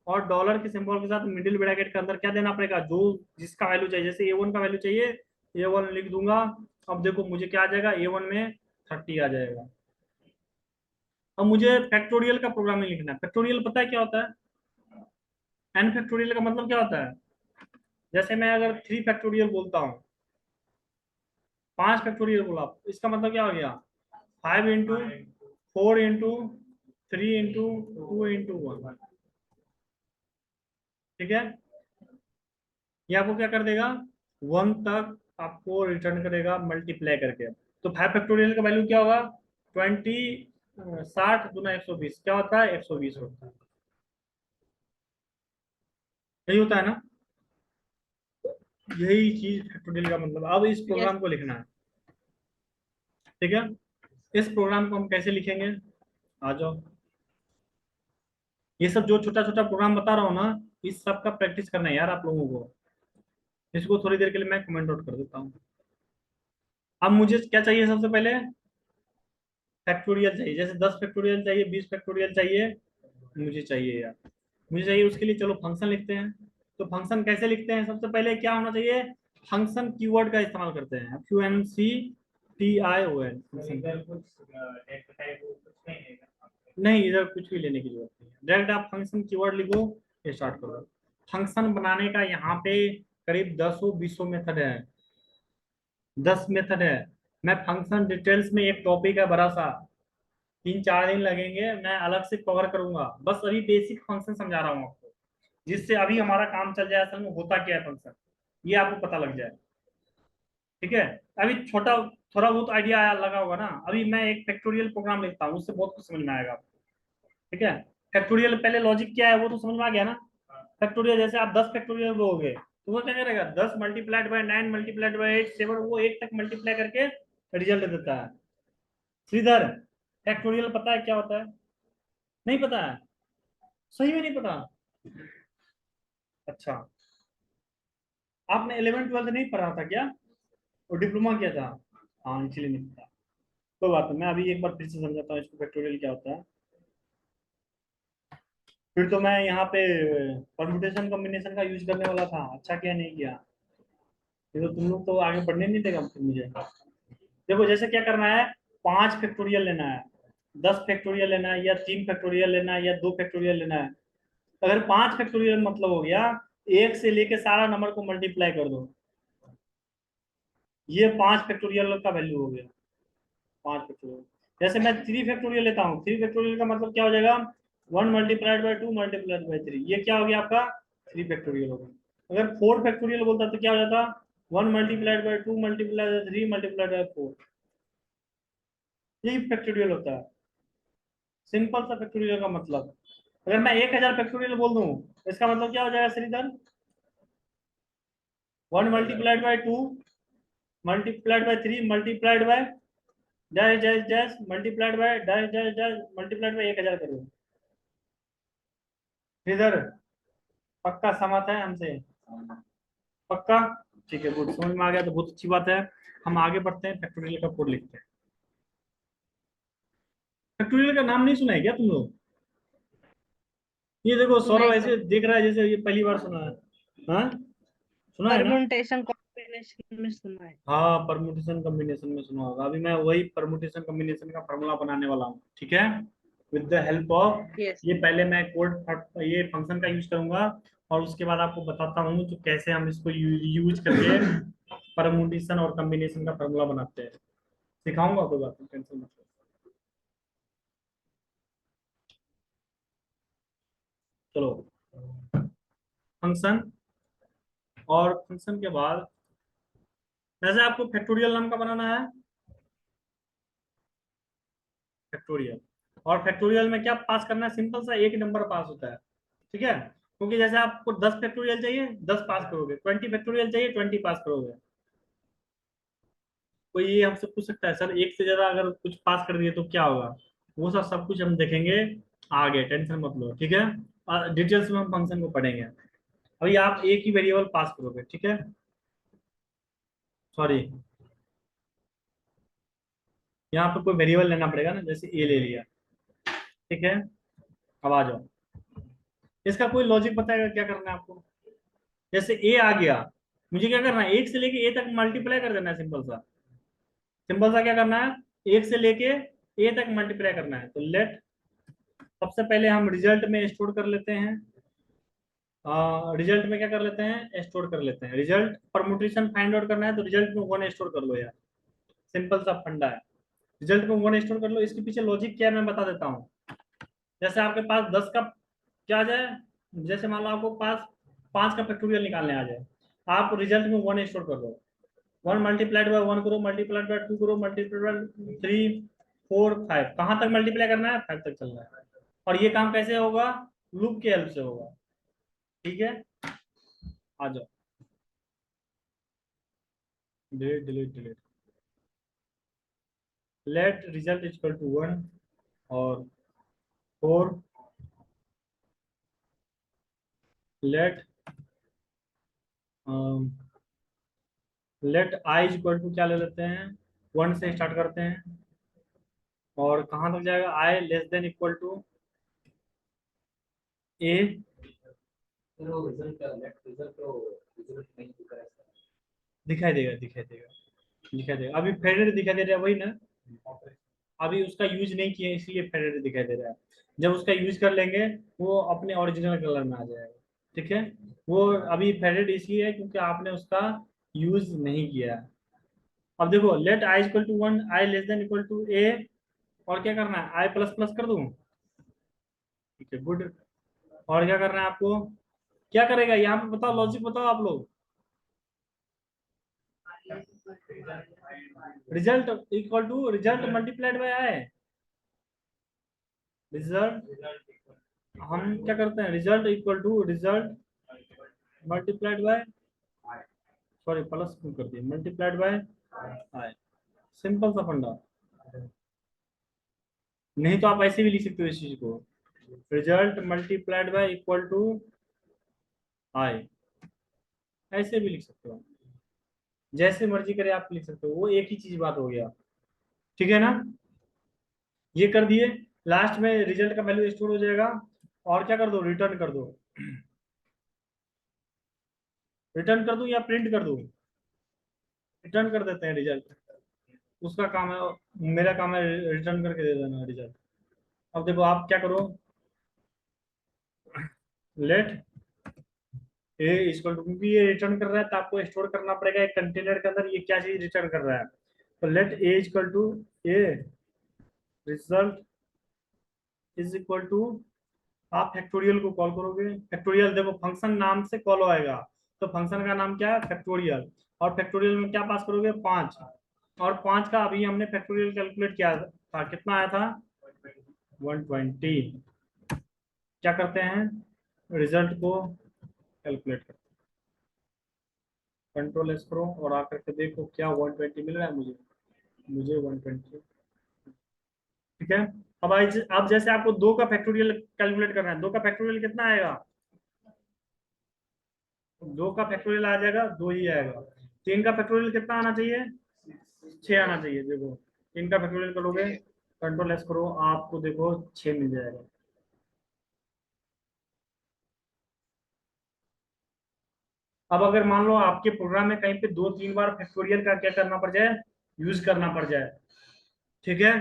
और डॉलर के सिंबल के साथ मिडिल ब्रैकेट के अंदर क्या देना पड़ेगा, जो जिसका वैल्यू चाहिए, जैसे A1 का वैल्यू चाहिए, A1 लिख दूंगा। अब देखो मुझे क्या आ जाएगा, A1 में 30 आ जाएगा। अब मुझे फैक्टोरियल का प्रोग्रामिंग लिखना है। फैक्टोरियल पता है क्या होता है, एन फैक्टोरियल का मतलब क्या होता है, जैसे मैं अगर 3 फैक्टोरियल बोलता हूँ, 5 फैक्टोरियल बोला, इसका मतलब क्या हो गया, 5 × 4 × 3 × 2 × 1, ठीक है। ये आपको क्या कर देगा, 1 तक आपको रिटर्न करेगा मल्टीप्लाई करके। तो 5 फैक्टोरियल का वैल्यू क्या होगा, 20, 60 × 120 क्या होता है, 120 होता है, यही होता है ना। यही चीज फैक्टोरियल का मतलब। अब इस यस। प्रोग्राम को लिखना है, ठीक है। इस प्रोग्राम को हम कैसे लिखेंगे, आ जाओ। ये सब जो छोटा छोटा प्रोग्राम बता रहा हूँ ना, इस सब का प्रैक्टिस करना है यार आप लोगों को। इसको थोड़ी देर के लिए मैं कमेंट आउट कर देता हूँ। अब मुझे क्या चाहिए, सबसे पहले फैक्टोरियल चाहिए, जैसे 10 फैक्टोरियल चाहिए, 20 फैक्टोरियल चाहिए, मुझे चाहिए यार, मुझे चाहिए। उसके लिए चलो फंक्शन लिखते हैं। तो फंक्शन कैसे लिखते हैं, सबसे पहले क्या होना चाहिए, फंक्शन कीवर्ड का इस्तेमाल करते हैं, FUNCTION। नहीं, इधर कुछ भी लेने की जरूरत नहीं है, डायरेक्ट आप फंक्शन कीवर्ड लिखो, स्टार्ट करो। फंक्शन बनाने का यहाँ पे करीब 10-20 मेथड है, 10 मेथड है। मैं फंक्शन डिटेल्स में एक टॉपिक है बड़ा सा, 3-4 दिन लगेंगे, मैं अलग से कवर करूंगा। बस अभी बेसिक फंक्शन समझा रहा हूँ आपको, जिससे अभी हमारा काम चल जाए, असल में होता क्या है फंक्शन, ये आपको पता लग जाए, ठीक है। अभी छोटा थोड़ा बहुत आइडिया लगा होगा ना। अभी मैं एक फैक्टोरियल प्रोग्राम लिखता हूँ, उससे बहुत कुछ समझ में आएगा, ठीक है। फैक्टोरियल पहले लॉजिक क्या है वो तो समझ में आ गया ना। फैक्टोरियल जैसे आप 10 फैक्टोरियल दोगे, तो वो क्या करेगा, 10 × 9 × 8 7, वो 1 तक मल्टीप्लाई करके रिजल्ट देता है। श्रीधर, फैक्टोरियल पता है क्या होता है, नहीं पता है, सही में नहीं पता। अच्छा, आपने 11th 12th नहीं पढ़ा था क्या, और डिप्लोमा किया था, हाँ इसलिए नहीं पता। कोई बात नहीं, मैं अभी एक बार फिर से समझाता हूँ इसको, फैक्टोरियल क्या होता है। फिर तो मैं यहाँ पे परम्यूटेशन कॉम्बिनेशन का यूज करने वाला था, अच्छा किया नहीं किया। ये तो तुम लोग तो आगे बढ़ने नहीं देगा फिर मुझे। देखो जैसे क्या करना है, 5 फैक्टोरियल लेना है, 10 फैक्टोरियल लेना है, या 3 फैक्टोरियल लेना है, या 2 फैक्टोरियल लेना है। अगर 5 फैक्टोरियल मतलब हो गया, एक से लेके सारा नंबर को मल्टीप्लाई कर दो, ये 5 फैक्टोरियल का वैल्यू हो गया। 5 फैक्टोरियल। जैसे मैं 3 फैक्टोरियल लेता हूँ, 3 फैक्टोरियल का मतलब क्या हो जाएगा, 1 × 2 × 3, ये क्या हो गया आपका 3 फैक्टोरियल हो गया। अगर 4 फैक्टोरियल बोलता तो क्या हो जाता, 1 × 2 × 3 × 4, यही फैक्टोरियल होता है, सिंपल सा फैक्टोरियल का मतलब। अगर मैं 1000 फैक्टोरियल बोल दूं, इसका मतलब क्या हो जाएगा Sridhar, 1 × 2 × 3 dash dash dash multiplied by dash dash dash multiplied by 1000 करो। श्रीधर पक्का सहमत है हमसे? पक्का? ठीक है, गुड, समझ में आ गया तो बहुत अच्छी बात है। हम आगे बढ़ते हैं, फैक्टोरियल का कोड लिखते हैं। फैक्टोरियल का नाम नहीं सुना है क्या तुम लोग? ये देखो सुना सौरभ है ऐसे सर। देख रहा है जैसे ये पहली बार सुना है। हाँ, सुना है ना? परम्यूटेशन कॉम्बिनेशन में सुना है। हाँ, परमुटेशन कॉम्बिनेशन में सुना होगा। अभी मैं वही परमुटेशन कॉम्बिनेशन का फॉर्मूला बनाने वाला हूँ, ठीक है, with the help of, yes. ये पहले मैं कोड ये फंक्शन का यूज करूंगा, और उसके बाद आपको बताता हूँ तो कैसे हम इसको यूज करके परमुटेशन और कॉम्बिनेशन का फॉर्मूला बनाते हैं। सिखाऊंगा, कोई बात नहीं, टेंशन मत लो। चलो, फंक्शन, और फंक्शन के बाद वैसे आपको फैक्टोरियल नाम का बनाना है, फैक्टोरियल। और फैक्टोरियल में क्या पास करना है, सिंपल सा एक नंबर पास होता है, ठीक है, क्योंकि जैसे आपको 10 फैक्टोरियल चाहिए 10 पास करोगे, 20 फैक्टोरियल चाहिए 20 पास करोगे। कोई ये हमसे पूछ सकता है सर एक से ज्यादा अगर कुछ पास कर दिए तो क्या होगा, वो सब सब कुछ हम देखेंगे आगे, टेंशन मत लो, ठीक है, डिटेल्स में हम फंक्शन को पढ़ेंगे। अभी आप एक ही वेरिएबल पास करोगे, ठीक है, सॉरी, यहाँ पे कोई वेरिएबल लेना पड़ेगा ना, जैसे ए ले लिया, ठीक है। अब आ जाओ, इसका कोई लॉजिक बताएगा क्या करना है आपको। जैसे ए आ गया, मुझे क्या करना है, एक से लेके ए तक मल्टीप्लाई कर देना है, सिंपल सा, सिंपल सा क्या करना है, एक से लेके ए तक मल्टीप्लाई करना है। तो लेट, सबसे पहले हम रिजल्ट में स्टोर कर लेते हैं, रिजल्ट में क्या कर लेते हैं, स्टोर कर लेते हैं रिजल्ट, परमुटेशन फाइंड आउट करना है तो रिजल्ट में 1 स्टोर कर लो यार, सिंपल सा फंडा है, रिजल्ट में 1 स्टोर कर लो। इसके पीछे लॉजिक क्या है मैं बता देता हूँ। जैसे आपके पास 10 का क्या आ जाए, जैसे मान लो आपको पास 5 का फैक्टोरियल निकालने आ जाए, आप रिजल्ट में 1 स्टोर कर लो, 1 × 1 करो, मल्टीप्लाइड बाय 2 करो, मल्टीप्लाइड बाय 3 4 5, कहाँ तक मल्टीप्लाई करना है, 5 तक चलना है। और ये काम कैसे होगा, लूप के हेल्प से होगा, ठीक है। आ जाओ, delete delete delete, let result equal to 1, और 4, let let I equal to क्या ले लेते हैं, 1 से स्टार्ट करते हैं, और कहाँ तक जाएगा, आई लेस देन इक्वल टू ए, दिखाई देगा दिखाई देगा दिखाई देगा, अभी फेडेड दिखाई दे रहा है वही ना, अभी उसका यूज नहीं किया इसलिए फेडेड दिखाई दे रहा है, जब उसका यूज कर लेंगे वो अपने ओरिजिनल कलर में आ जाएगा, ठीक है। वो अभी फेडेड इसलिए है क्योंकि आपने उसका यूज नहीं किया है। अब देखो, let I equal to 1, I less than equal to A, और क्या करना है, आई प्लस प्लस कर दूं, ठीक है, गुड। और क्या करना है आपको, क्या करेगा यहाँ पे बताओ, लॉजिक बताओ आप लोग। Result equal to result multiplied by I, result, हम क्या करते हैं, result equal to result multiplied by, sorry plus क्यों कर दिया, मल्टीप्लाइड बाय आई, सिंपल सा फंडा। नहीं तो आप ऐसे भी लिख सकते हो इस चीज को, result multiplied by equal to I, ऐसे भी लिख सकते हो, जैसे मर्जी करे आप लिख सकते हो, वो एक ही चीज बात हो गया, ठीक है ना। ये कर दिए, लास्ट में रिजल्ट का वैल्यू स्टोर हो जाएगा, और क्या कर दो, रिटर्न कर दो, रिटर्न कर दूं या प्रिंट कर दूं, रिटर्न कर देते हैं रिजल्ट। उसका काम है, मेरा काम है रिटर्न करके दे देना रिजल्ट। अब देखो आप क्या करो, लेट ए इक्वल टू, क्योंकि ये रिटर्न कर रहा है तो आपको स्टोर करना पड़ेगा एक कंटेनर के अंदर ये क्या चीज रिटर्न कर रहा है। तो let A equal to A result is equal to, आप फैक्टोरियल को कॉल करोगे। फैक्टोरियल देखो फंक्शन नाम से कॉल आएगा, तो फंक्शन का नाम क्या है, फैक्टोरियल। और फैक्टोरियल में क्या पास करोगे, 5। और 5 का अभी हमने फैक्टोरियल कैलकुलेट किया था, कितना आया था, 120। क्या करते हैं, रिजल्ट को कैलकुलेट करते हैं, कंट्रोल एस करो और आकर के देखो क्या 120 मिल रहा है मुझे 120। ठीक है। अब जैसे आपको 2 का फैक्टोरियल कैलकुलेट करना है, 2 का फैक्टोरियल कितना आएगा, 2 का फैक्टोरियल आ जाएगा 2 ही आएगा। 3 का फैक्टोरियल कितना आना चाहिए, 6 आना चाहिए। देखो 3 का फैक्टोरियल करोगे, कंट्रोल एस करो, आपको देखो 6 मिल जाएगा। अब अगर मान लो आपके प्रोग्राम में कहीं पे 2-3 बार फैक्टोरियल का क्या करना पड़ जाए, यूज करना पड़ जाए, ठीक है।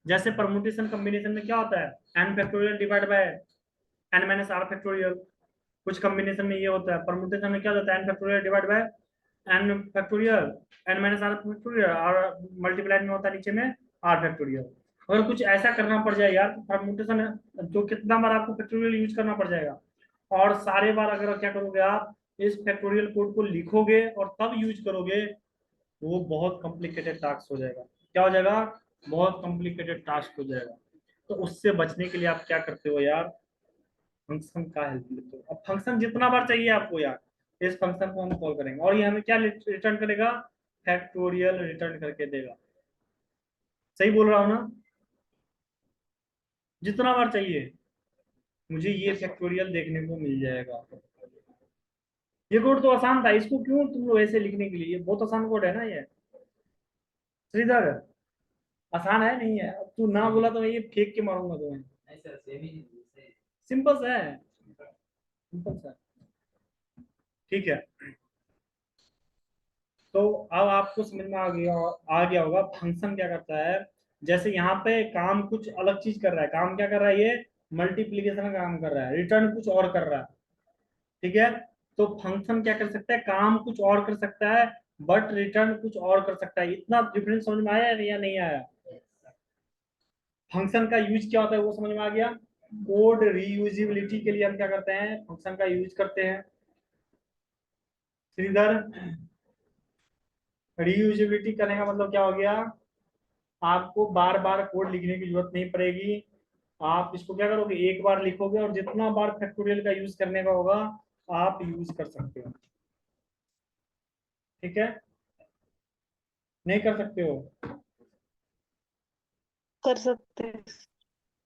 जैसे परमुटेशन कॉम्बिनेशन में क्या होता है, n factorial divide bye n minus r factorial. कुछ कॉम्बिनेशन में ये होता है, परमुटेशन में क्या होता है, n factorial divide bye n factorial n minus r factorial, और मल्टीप्लाई में होता है नीचे में r फैक्टोरियल। अगर कुछ ऐसा करना पड़ जाए यार, परमुटेशन तो कितना बार आपको फैक्टोरियल यूज करना पड़ जाएगा। और सारे बार अगर क्या करोगे आप, इस फैक्टोरियल कोड को लिखोगे और तब यूज करोगे, वो बहुत कॉम्प्लिकेटेड टास्क हो जाएगा। क्या हो जाएगा, बहुत कॉम्प्लिकेटेड टास्क हो जाएगा। तो उससे बचने के लिए आप क्या करते हो यार, फंक्शन का हेल्प लेते हो। अब फंक्शन जितना बार चाहिए आपको यार, इस फंक्शन को हम कॉल करेंगे और ये हमें क्या रिटर्न करेगा, फैक्टोरियल रिटर्न करके देगा। सही बोल रहा हूँ ना, जितना बार चाहिए मुझे ये फैक्टोरियल देखने को मिल जाएगा। ये कोड तो आसान था, इसको क्यों तुम लोग ऐसे लिखने के लिए, ये बहुत आसान कोड है ना ये श्रीधर, आसान है नहीं है। अब तू ना बोला तो मैं ये फेंक के मारूंगा तुम्हें। सिंपल सा है, सिंपल सा। ठीक है, तो अब आपको समझ में आ गया होगा फंक्शन क्या करता है। जैसे यहाँ पे काम कुछ अलग चीज कर रहा है, काम क्या कर रहा है, ये मल्टीप्लीकेशन का काम कर रहा है, रिटर्न कुछ और कर रहा है। ठीक है, तो फंक्शन क्या कर सकता है, काम कुछ और कर सकता है बट रिटर्न कुछ और कर सकता है। इतना डिफरेंस समझ में आया या नहीं आया। फंक्शन का यूज क्या होता है वो समझ में आ गया। कोड रीयूजिबिलिटी के लिए हम क्या करते हैं, फंक्शन का यूज करते हैं। श्रीधर, रीयूजिबिलिटी करने का मतलब क्या हो गया, आपको बार बार कोड लिखने की जरूरत नहीं पड़ेगी। आप इसको क्या करोगे, एक बार लिखोगे और जितना बार फैक्टोरियल का यूज करने का होगा आप यूज कर सकते हो। ठीक है, नहीं कर सकते हो, कर सकते हैं।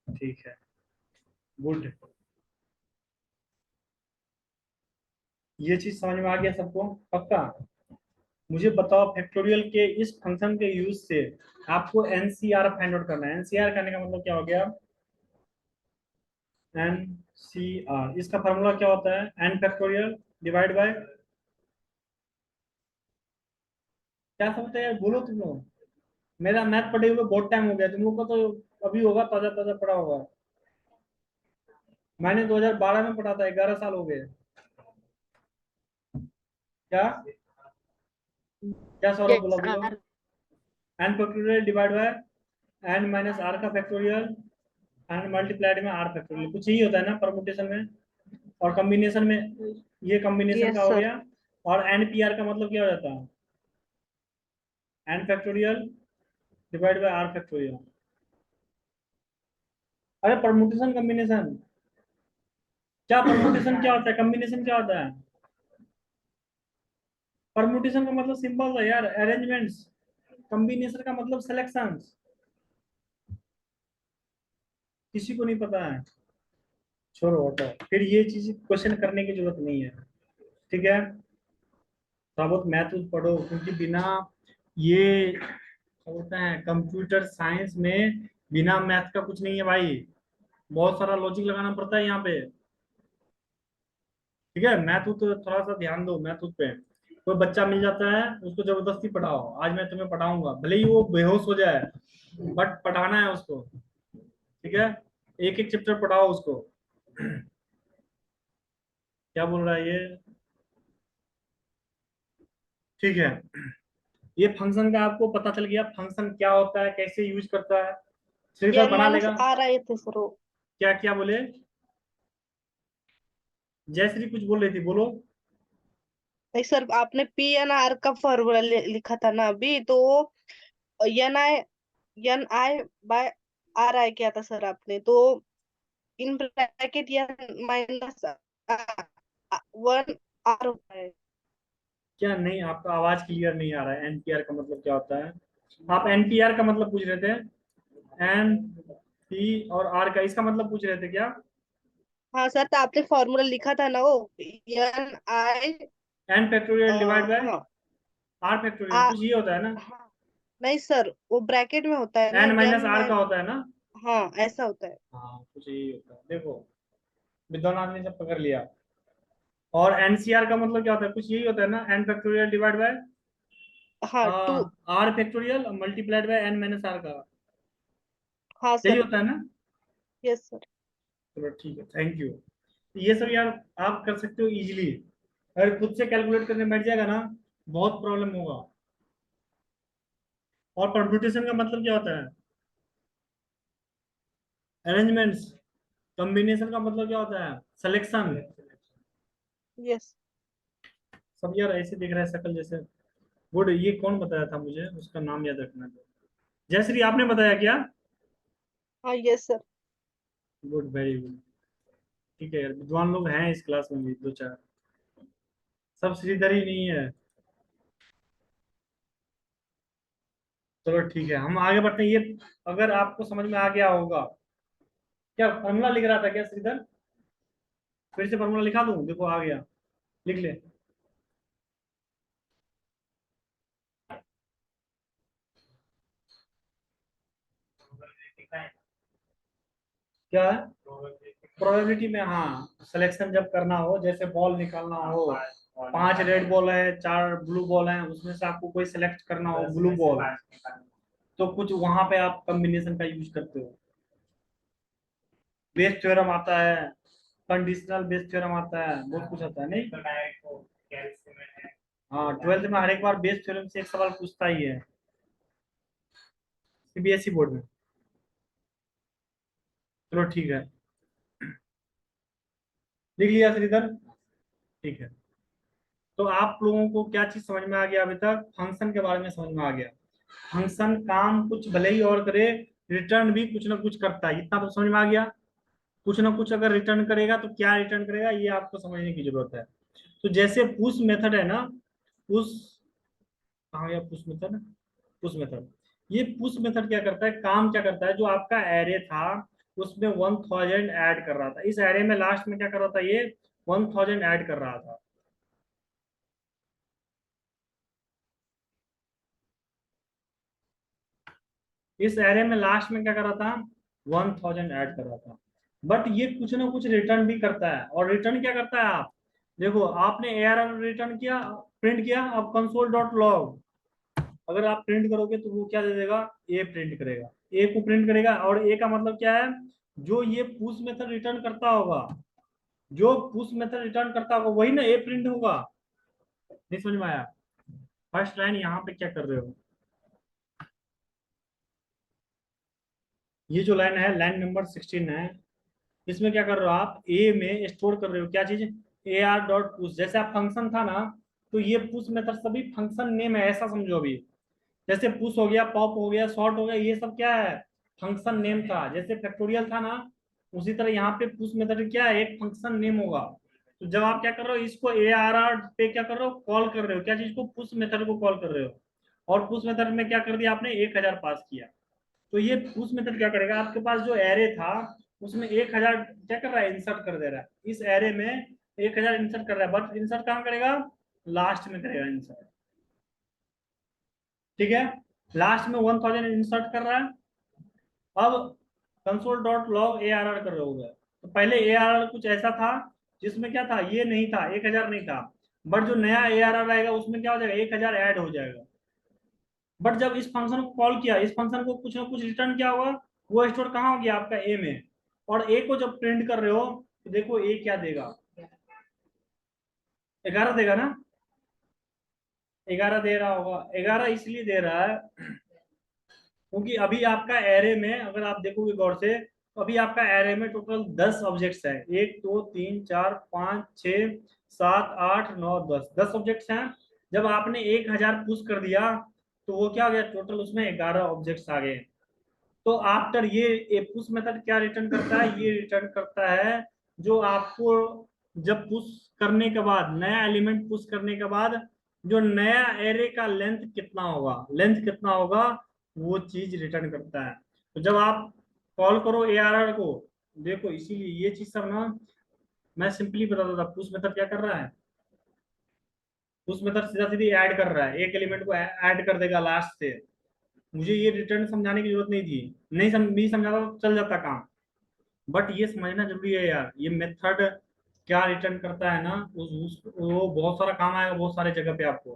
ठीक है, गुड। ये चीज समझ में आ गया सबको, पक्का। मुझे बताओ फैक्टोरियल के इस फंक्शन के यूज से आपको एनसीआर फाइंड आउट करना है। एनसीआर करने का मतलब क्या हो गया, एनसीआर इसका फॉर्मूला क्या होता है, एन फैक्टोरियल डिवाइड बाय, क्या समझते हैं बोलो तुम लोग। मेरा मैथ पढ़े हुए बहुत टाइम हो गया, तुम लोग का तो अभी होगा, ताजा ताजा पढ़ा होगा। मैंने 2012 में पढ़ा था, 11 साल हो गए। क्या क्या सौरभ बोला, Yes, बोलो। N factorial divide by N minus R का फैक्टोरियल एन मल्टीप्लाइड में आर फैक्टोरियल, कुछ यही होता है ना परमुटेशन में। और कॉम्बिनेशन में ये कॉम्बिनेशन का yes हो sir. गया। और एन पी आर का मतलब क्या हो जाता है, N factorial divide by R factorial. अरे परमुटेशन कॉम्बिनेशन, क्या परमुटेशन क्या होता है, कॉम्बिनेशन क्या होता है। परमुटेशन का मतलब सिंपल है यार, अरेंजमेंट्स। कॉम्बिनेशन का मतलब सिलेक्शंस। किसी को नहीं पता है, छोड़ो हटो, फिर ये चीज क्वेश्चन करने की जरूरत नहीं है। ठीक है, थोड़ा बहुत मैथ पढ़ो, क्योंकि बिना ये क्या बोलते हैं कंप्यूटर साइंस में, बिना मैथ का कुछ नहीं है भाई। बहुत सारा लॉजिक लगाना पड़ता है यहाँ पे। ठीक है, मैथ तो थोड़ा सा ध्यान दो मैथ पे। कोई बच्चा मिल जाता है उसको जबरदस्ती पढ़ाओ, आज मैं तुम्हें पढ़ाऊंगा, भले ही वो बेहोश हो जाए बट पढ़ाना है उसको, ठीक है। एक एक चैप्टर पढ़ाओ उसको। क्या बोल रहा है ये? ठीक है, ये फंक्शन का आपको पता चल गया, फंक्शन क्या होता है, कैसे यूज करता है, श्रीधर एन बना माइनस लेगा। आर आए थे सर वो। क्या क्या बोले? जयश्री कुछ बोल रही थी, बोलो। नहीं सर, आपने पी एन आर का फॉर्मूला लिखा था ना अभी, तो N I by R I किया था सर आपने, तो in bracket N minus 1 R होता है। क्या नहीं, आपका आवाज क्लियर नहीं आ रहा है, एनपीआर का मतलब क्या होता है? आप एनपीआर का मतलब पूछ रहे थे? एन पी और आर का इसका मतलब पूछ रहे थे क्या? हाँ सर, तो आपने फॉर्मूला लिखा था ना वो, N I. N factorial divide by हाँ। आर फैक्टोरियल, आ, कुछ ये होता है ना? हाँ। नहीं सर, वो ब्रैकेट में होता है ना, एन माइनस एन आर का माइन। होता है ना? हाँ, ऐसा होता है। हाँ कुछ यही होता है, देखो विद्वान आदमी सब पकड़ लिया। और एनसीआर का मतलब क्या होता है? कुछ यही होता है ना, एन फैक्टोरियल डिवाइड बाय हाँ, two. R factorial multiplied by N minus R का, हाँ यही सर। होता है ना? Yes sir. चलो ठीक है, थैंक यू। ये सब यार आप कर सकते हो इजीली, अगर खुद से कैलकुलेट करने बैठ जाएगा ना बहुत प्रॉब्लम होगा। और परम्यूटेशन का मतलब क्या होता है? अरेंजमेंट्स। कॉम्बिनेशन का मतलब क्या होता है? सिलेक्शन। यस। सब यार ऐसे दिख रहा है शकल जैसे। गुड, ये कौन बताया था मुझे, उसका नाम याद रखना। जयश्री आपने बताया क्या? हाँ, yes sir. Good, very good. ठीक है यार, विद्वान लोग हैं इस क्लास में भी दो चार, सब श्रीधर ही नहीं है। चलो ठीक है, हम आगे बढ़ते हैं। ये अगर आपको समझ में आ गया होगा, क्या फॉर्मूला लिख रहा था क्या श्रीधर? फिर से फॉर्मूला लिखा दूं, देखो आ गया, लिख ले। क्या है? प्रोबेबिलिटी में, हाँ सिलेक्शन जब करना हो, जैसे बॉल निकालना हो, 5 रेड बॉल है 4 ब्लू बॉल है, उसमें से आपको कोई सिलेक्ट करना हो ब्लू बॉल, तो कुछ वहां पे आप कॉम्बिनेशन का यूज करते हो। बेस थ्योरम आता है, कंडीशनल बेस थ्योरम आता है, बहुत कुछ आता है नहीं? हाँ 12th में हर एक बार बेस थ्योरम से एक सवाल पूछता ही है, सीबीएसई बोर्ड में। चलो ठीक है, लिख लिया श्रीधर? ठीक है, तो आप लोगों को क्या चीज समझ में आ गया अभी तक? फंक्शन के बारे में समझ में आ गया। फंक्शन काम कुछ भले ही और करे, रिटर्न भी कुछ ना कुछ करता है, इतना तो समझ में आ गया। कुछ ना कुछ अगर रिटर्न करेगा तो क्या रिटर्न करेगा ये आपको समझने की जरूरत है। तो जैसे पुश मेथड है ना, पुश, कहाँ गया पुश मेथड? पुश मेथड, ये पुश मेथड क्या करता है, काम क्या करता है, जो आपका एरे था उसमें 1000 ऐड कर रहा था, इस एरे में लास्ट में क्या कर रहा था ये, 1000 ऐड कर रहा था। इस एरे में लास्ट में क्या कर रहा था, 1000 ऐड कर रहा था। बट ये कुछ ना कुछ रिटर्न भी करता है, और रिटर्न क्या करता है आप देखो, आपने ARR रिटर्न किया, प्रिंट किया, अब कंसोल डॉट लॉग अगर आप प्रिंट करोगे तो वो क्या दे देगा, ए प्रिंट करेगा, ए को प्रिंट करेगा। और ए का मतलब क्या है, जो ये पुश मेथड रिटर्न करता होगा, जो पुश मेथड रिटर्न करता होगा वही ना ए प्रिंट होगा। नहीं समझ में आया? फर्स्ट लाइन यहाँ पे क्या कर रहे हो, ये जो लाइन है लाइन नंबर 16 है, इसमें क्या कर रहे हो आप, ए में स्टोर कर रहे हो क्या चीज, AR.push। जैसे आप फंक्शन था ना, तो ये पुश मेथड सभी फंक्शन नेम है, ऐसा समझो अभी। जैसे पुश हो गया, पॉप हो गया, सॉर्ट हो गया, ये सब क्या है, फंक्शन नेम था। जैसे फैक्टोरियल था ना, उसी तरह यहाँ पे पुश मेथड क्या है, एक फंक्शन नेम होगा। तो जब आप क्या कर रहे हो, इसको ARR पे क्या कर रहे हो, कॉल कर रहे हो, क्या चीज को, पुश मेथड को कॉल कर रहे हो। और पुश मेथड में क्या कर दिया आपने, 1000 पास किया। तो ये पुश मेथड क्या करेगा, आपके पास जो एरे था उसमें 1000 क्या कर रहा है, इंसर्ट कर दे रहा है, इस एरे में 1000 इंसर्ट कर रहा है, बट इंसर्ट कहाँ करेगा, लास्ट में करेगा इंसर्ट। ठीक है, लास्ट में 1000 इंसर्ट कर रहा है। अब कंसोल डॉट लॉग ARR कर रहे हो गए, तो पहले ARR कुछ ऐसा था जिसमें क्या था, ये नहीं था, 1000 नहीं था। बट जो नया ARR आएगा उसमें क्या हो जाएगा, 1000 ऐड हो जाएगा। बट जब इस फंक्शन को कॉल किया, इस फंक्शन को कुछ ना कुछ रिटर्न क्या होगा, वो स्टोर कहाँ हो गया आपका ए में। और ए को जब प्रिंट कर रहे हो तो देखो ए क्या देगा, 11 देगा ना, 11 दे रहा होगा। 11 इसलिए दे रहा है क्योंकि अभी आपका एरे में अगर आप देखोगे गौर से, तो अभी आपका एरे में टोटल 10 ऑब्जेक्ट्स हैं, 1 2 3 4 5 6 7 8 9 10, 10 ऑब्जेक्ट्स हैं। जब आपने 1000 पुश कर दिया तो वो क्या हो गया, टोटल उसमें 11 ऑब्जेक्ट्स आ गए। तो आफ्टर ये पुश मेथड क्या रिटर्न करता है, ये रिटर्न करता है जो आपको जब पुश करने के बाद, नया एलिमेंट पुश करने के बाद जो नया एरे का लेंथ कितना होगा, लेंथ कितना होगा, वो चीज रिटर्न करता है। तो जब आप कॉल करो ARR को, देखो इसीलिए ये चीज सब ना मैं सिंपली बताता था। पुश मेथड क्या कर रहा है, पुश मेथड सीधा सीधी ऐड कर रहा है, एक एलिमेंट को ऐड कर देगा लास्ट से। मुझे ये रिटर्न समझाने की जरूरत नहीं थी, नहीं समझाता तो चल जाता काम। बट ये समझना जरूरी है यार, ये मेथड क्या रिटर्न करता है ना, वो बहुत सारा काम आएगा बहुत सारे जगह पे आपको।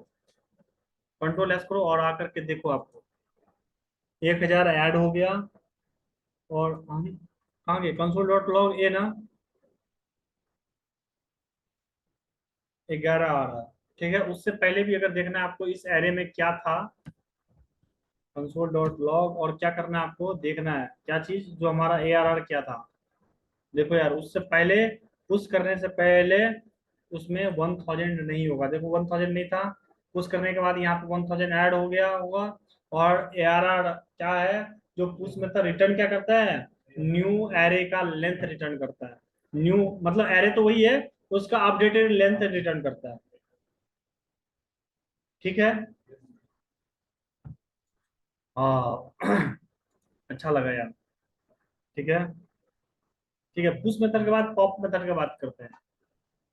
कंट्रोल एस करो और आकर के देखो, आपको 1000 ऐड हो गया। और हम कहाँ गए, कंसोल डॉट लॉग ए ना, 11 आ रहा है। ठीक है, उससे पहले भी अगर देखना है आपको इस एरे में क्या था, कंसोल डॉट लॉग, और क्या करना है आपको देखना है क्या चीज, जो हमारा ARR क्या था। देखो यार, उससे पहले पुश करने से पहले उसमें 1000 नहीं होगा, देखो 1000 नहीं था। पुश करने के बाद यहाँ पे 1000 ऐड हो गया होगा। और ARR क्या है, जो पुश मतलब रिटर्न क्या करता है, न्यू एरे का लेंथ रिटर्न करता है। न्यू मतलब एरे तो वही है, उसका अपडेटेड लेंथ रिटर्न करता है। ठीक है, हाँ अच्छा लगा यार। ठीक है, ठीक है, पुश मेथड के बाद पॉप मेथड की बात करते हैं।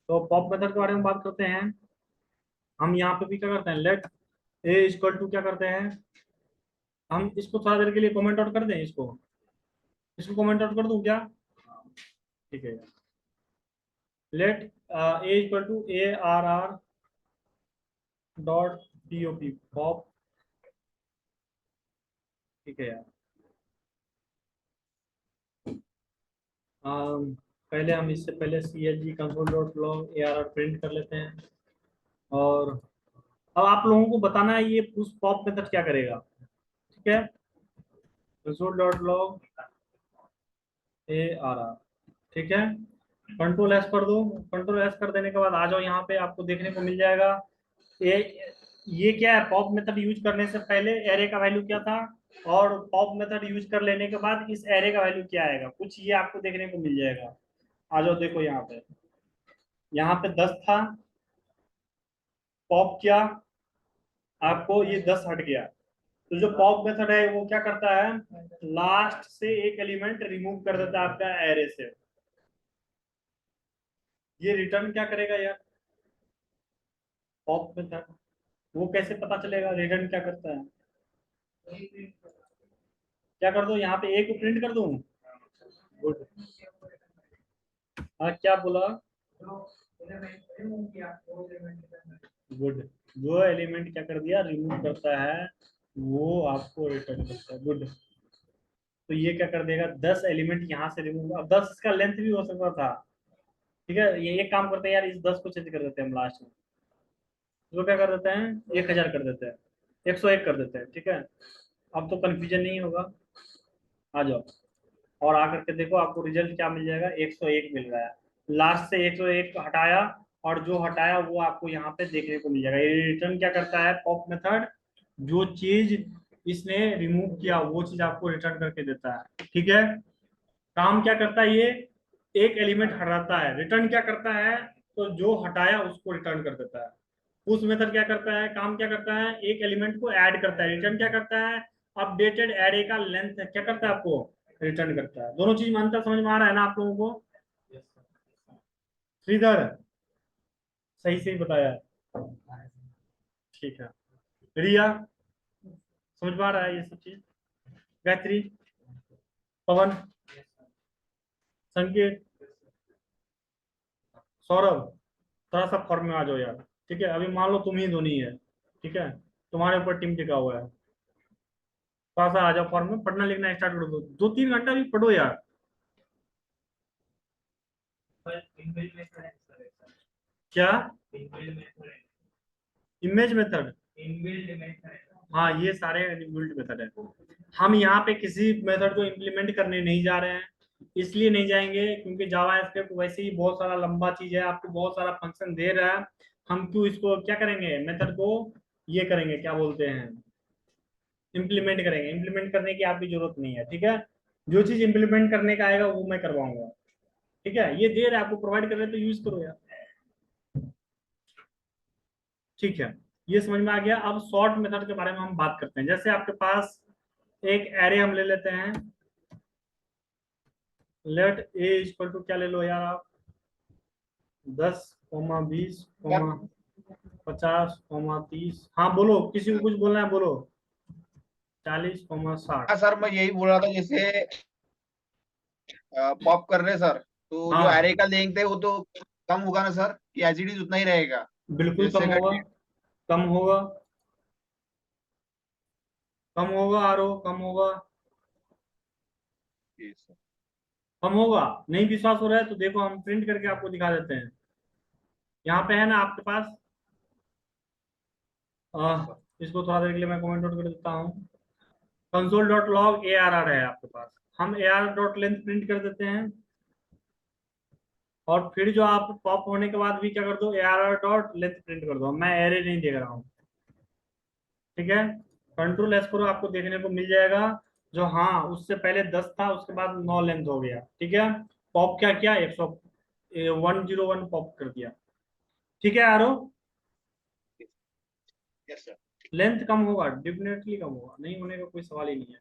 तो पॉप मेथड के बारे में बात करते हैं। हम यहाँ पे भी क्या करते हैं, लेट ए इक्वल टू क्या करते हैं, हम इसको थोड़ा देर के लिए कमेंट आउट कर दें, इसको इसको कमेंट आउट कर दूं क्या, ठीक है। Let A equal to ARR dot POP pop, ठीक है यार। पहले हम इससे पहले CLG console dot log ARR print कर लेते हैं। और अब आप लोगों को बताना है ये पुश पॉप मेथड क्या करेगा। ठीक है, कंसोल डॉट लॉग ARR, ठीक है, कंट्रोल एस कर दो। कंट्रोल एस कर देने के बाद आ जाओ यहाँ पे, आपको देखने को मिल जाएगा ये क्या है, पॉप मेथड यूज करने से पहले एरे का वैल्यू क्या था, और पॉप मेथड यूज कर लेने के बाद इस एरे का वैल्यू क्या आएगा, कुछ ये आपको देखने को मिल जाएगा। आ जाओ देखो यहाँ पे 10 था, पॉप किया, आपको ये 10 हट गया। तो जो पॉप मेथड है वो क्या करता है, लास्ट से एक एलिमेंट रिमूव कर देता है आपका एरे से। ये रिटर्न क्या करेगा यार, पॉप मेथड, वो कैसे पता चलेगा रिटर्न क्या करता है। क्या कर दो यहाँ पे, ए को प्रिंट कर दूं, गुड। हाँ क्या बोला, गुड, जो एलिमेंट क्या कर दिया, रिमूव करता है, वो आपको रिटर्न करता है, गुड। तो ये क्या कर देगा, 10 एलिमेंट यहाँ से रिमूव, अब 10 इसका लेंथ भी हो सकता था। ठीक है, ये एक काम करते हैं यार, इस 10 को चेंज कर देते हैं हम लास्ट में, तो क्या कर देते हैं, 1000 कर देते हैं, 101 कर देते हैं। ठीक है, अब तो कंफ्यूजन नहीं होगा। आ जाओ और आकर के देखो, आपको रिजल्ट क्या मिल जाएगा, 101 मिल रहा है। लास्ट से 101 हटाया, और जो हटाया वो आपको यहाँ पे देखने को मिल जाएगा। ये रिटर्न क्या करता है, पॉप मेथड, जो चीज इसने रिमूव किया वो चीज आपको रिटर्न करके देता है। ठीक है, काम क्या करता है, ये एक एलिमेंट हटाता है, रिटर्न क्या करता है, तो जो हटाया उसको रिटर्न कर देता है। पुश मेथड क्या करता है, काम क्या करता है, एक एलिमेंट को ऐड करता है, रिटर्न क्या करता है, अपडेटेड एरे का लेंथ क्या करता है, आपको रिटर्न करता है। दोनों चीज में अंतर समझ में आ रहा है ना आप लोगों को, श्रीधर सही से ही बताया है। ठीक है, रिया समझ में आ रहा है ये सब चीज, गायत्री, पवन, संकेत, सौरभ, थोड़ा सा फॉर्म में आ जाओ यार। ठीक है, अभी मान लो तुम ही धोनी है, ठीक है, तुम्हारे ऊपर टीम टिका हुआ है, थोड़ा सा आ जाओ फॉर्म में, पढ़ना लिखना स्टार्ट कर दो, 2-3 घंटा भी पढ़ो यार। क्या इमेज मेथड? हाँ, ये सारे इनबिल्ट मेथड है। हम यहाँ पे किसी मेथड को इम्प्लीमेंट करने नहीं जा रहे हैं, इसलिए नहीं जाएंगे क्योंकि जावा स्क्रिप्ट वैसे ही बहुत सारा लंबा चीज है, आपको बहुत सारा फंक्शन दे रहा है। हम क्यों इसको क्या करेंगे, मेथड को ये करेंगे, क्या बोलते हैं, इम्प्लीमेंट करेंगे। इम्प्लीमेंट करने की आपकी जरूरत नहीं है, ठीक है। जो चीज इम्प्लीमेंट करने का आएगा वो मैं करवाऊंगा, ठीक है। ये दे रहा है आपको, प्रोवाइड कर रहे हैं तो यूज करो यार, ठीक है। ये समझ में आ गया। अब सॉर्ट मेथड के बारे में हम बात करते हैं। जैसे आपके पास एक एरे हम ले लेते हैं, लेट ए इक्वल टू क्या ले लो यार आप, 10, 20, 50, 30। हाँ बोलो, किसी को कुछ बोलना है बोलो। 40, 60। हाँ सर, मैं यही बोल रहा था, जैसे पॉप कर रहे सर, तो जो हाँ एरे का लेंथ है वो तो कम होगा ना सर, कि एज इट इज उतना ही रहेगा? बिल्कुल कम जैसे होगा, कम होगा, कम होगा, आरो कम होगा, कम होगा। नहीं विश्वास हो रहा है तो देखो, हम प्रिंट करके आपको दिखा देते हैं। यहाँ पे है ना आपके पास, इसको थोड़ा देर के लिए मैं कमेंट आउट कर देता हूँ। Console dot log A R R है आपके पास, हम A R dot length print कर देते हैं, और फिर जो आप पॉप होने के बाद भी क्या कर दो, ए R are dot length print कर दो। मैं एरे नहीं देख रहा हूँ, ठीक है। कंट्रोल एस करो, आपको देखने को मिल जाएगा जो, हाँ उससे पहले 10 था, उसके बाद 9 लेंथ हो गया, ठीक है। पॉप क्या किया, 101 पॉप कर दिया, ठीक है आरो। Yes sir. लेंथ कम होगा, डेफिनेटली कम होगा, नहीं होने का कोई सवाल ही नहीं है,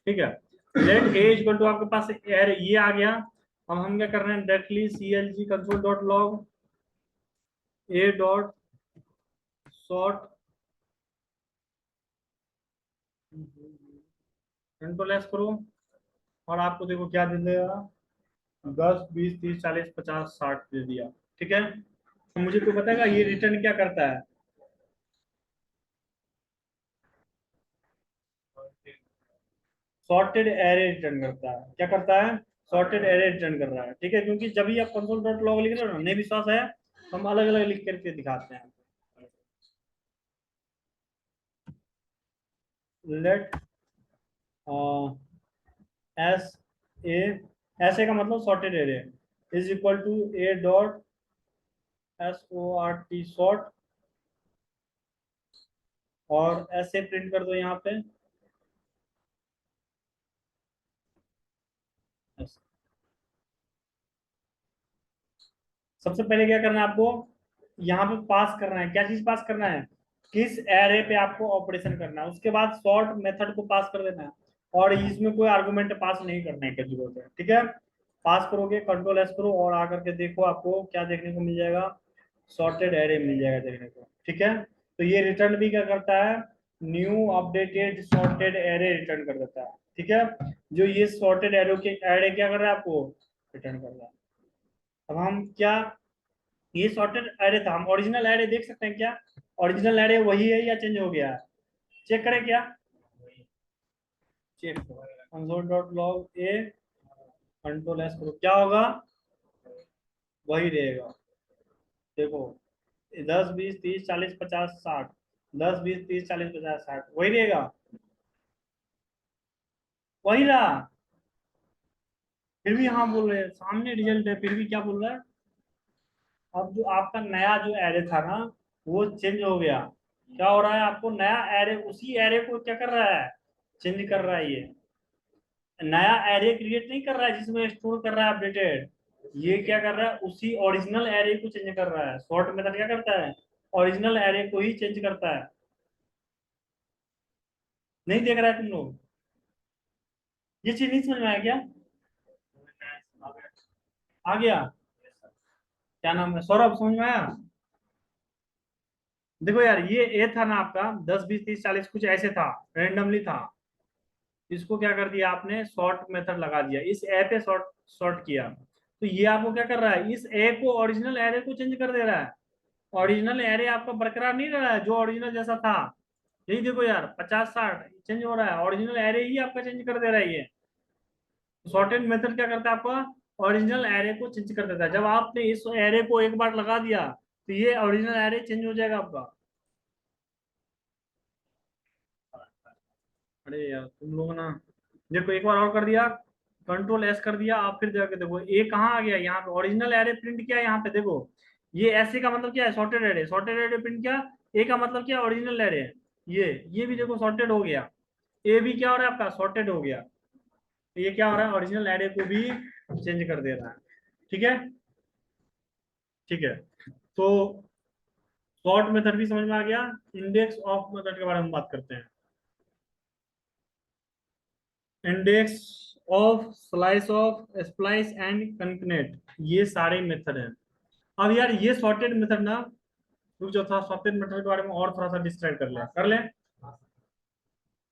ठीक है। लेट ए इक्वल टू आपके पास एर ये आ गया। अब हम क्या कर रहे हैं, directly CLG console dot log ए डॉट सॉर्ट, कंट्रोल एस करो, और आपको देखो क्या दे देगा, 10, 20, 30, 40, 50, 60 दे दिया, ठीक है। तो मुझे कोई बताएगा ये रिटर्न क्या करता है? सॉर्टेड एरे रिटर्न करता है। क्या करता है? सॉर्टेड एरे रिटर्न कर रहा है, ठीक है। क्योंकि जब भी आप कंसोल डॉट लॉग लिख रहे हो ना, नहीं विश्वास है, हम अलग अलग लिख करके दिखाते हैं। लेट एस ए, ऐसे का मतलब sorted array is equal to A dot SORT sort, और ऐसे प्रिंट कर दो यहाँ पे, ऐसे। सबसे पहले क्या करना है आपको, यहाँ पे पास करना है, क्या चीज पास करना है, किस एरे पे आपको ऑपरेशन करना है। उसके बाद सॉर्ट मेथड को पास कर देना है, और इसमें कोई आर्गुमेंट पास नहीं करने की जरूरत है, ठीक है। पास करोगे, कंट्रोल एस करो, और आकर के देखो आपको क्या देखने को मिल जाएगा, सॉर्टेड एरे मिल जाएगा देखने को, ठीक है। तो ये रिटर्न भी क्या करता है, new updated sorted array return कर देता है, ठीक है। जो ये सॉर्टेड एरे के एरे क्या कर रहा है, आपको रिटर्न कर रहा है। अब हम क्या, ये सॉर्टेड एरे था, हम ओरिजिनल एरे देख सकते हैं क्या, ओरिजिनल एरे वही है या चेंज हो गया है, चेक करें क्या, चेक कंसोल डॉट लॉग ए, कंट्रोल एस करो, क्या होगा, वही रहेगा। देखो 10, 20, 30, 40, 50, 60, 10, 20, 30, 40, 50, 60 वही रहेगा, वही रहा। फिर भी हाँ बोल रहे हैं, सामने रिजल्ट है, फिर भी क्या बोल रहा है। अब जो आपका नया जो एरे था ना, वो चेंज हो गया। क्या हो रहा है, आपको नया एरे, उसी एरे को क्या कर रहा है, चेंज कर रहा है। ये नया एरे क्रिएट नहीं कर रहा है जिसमें स्टोर कर रहा है अपडेटेड, ये क्या कर रहा है, उसी ओरिजिनल एरे को चेंज कर रहा है। सॉर्ट मेथड क्या करता है, ओरिजिनल एरे को ही चेंज करता है। नहीं देख रहा है तुम लोग, ये चीज नहीं समझ में आया क्या, आ गया? क्या नाम है, सौरभ, समझ में आया? देखो यार, ये ए था ना आपका, 10, 20, 30, 40 कुछ ऐसे था, रेंडमली था। इसको क्या कर दिया आपने, सॉर्ट मेथड लगा दिया, इस ए पे सॉर्ट सॉर्ट किया। तो ये आपको क्या कर रहा है, इस ए को, ओरिजिनल एरे को चेंज कर दे रहा है। ओरिजिनल एरे आपका बरकरार नहीं रहा है, जो ओरिजिनल जैसा था। यही देखो यार 50-60 चेंज हो रहा है, ओरिजिनल एरे ही आपका चेंज कर दे रहा है ये। सॉर्टेड मेथड क्या करता है आपका, ओरिजिनल एरे को चेंज कर देता है। जब आपने इस एरे को एक बार लगा दिया तो ये ओरिजिनल एरे चेंज हो जाएगा आपका। अरे यार तुम लोग ना, देखो एक बार और कर दिया, कंट्रोल एस कर दिया, आप फिर जाके देखो ए कहाँ आ गया, यहाँ पे ओरिजिनल एरे प्रिंट किया है यहाँ पे देखो। ये ऐसे का मतलब क्या है, sorted array, sorted array print किया। ए का मतलब क्या है, ओरिजिनल एरे। ये भी देखो सॉर्टेड हो गया। ए भी क्या हो रहा है आपका, सॉर्टेड हो गया। तो ये क्या हो रहा है, ओरिजिनल एरे को भी चेंज कर दे रहा है। ठीक है, ठीक है। तो सॉर्ट मेथड भी समझ में आ गया। इंडेक्स ऑफ मेथड के बारे में बात करते हैं। Index of, slice of, splice and concat, ये सारे मेथड हैं। अब यार ये सॉर्टेड मेथड ना, रुक जाओ था, सॉर्टेड मेथड के बारे में और थोड़ा सा डिस्क्राइब कर ले।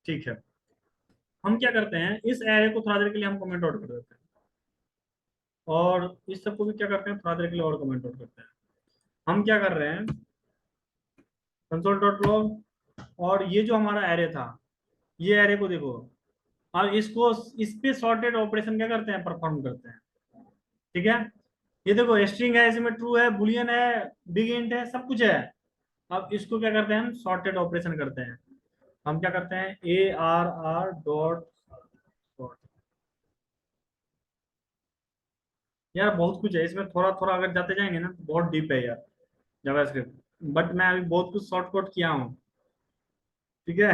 ठीक है, हम क्या करते हैं, इस एरे को थोड़ा देर के लिए हम कमेंट आउट कर देते हैं, और इस सबको भी क्या करते हैं, थोड़ा देर के लिए और कमेंट आउट करते हैं। हम क्या कर रहे हैं, कंसोल डॉट लॉग, और ये जो हमारा एरे था, ये एरे को देखो, और इसको, इस पे सॉर्टेड ऑपरेशन क्या करते हैं, परफॉर्म करते हैं। ठीक है, ये देखो स्ट्रिंग है, इसमें ट्रू है, बुलियन है, बिग इंट है, सब कुछ है। अब इसको क्या करते हैं, हम सॉर्टेड ऑपरेशन करते हैं। हम क्या करते हैं, ए आर आर डॉट सॉर्ट। यार बहुत कुछ है इसमें, थोड़ा थोड़ा अगर जाते जाएंगे ना तो बहुत डीप है यार जावास्क्रिप्ट, बट मैं अभी बहुत कुछ शॉर्ट कोट किया हूँ। ठीक है,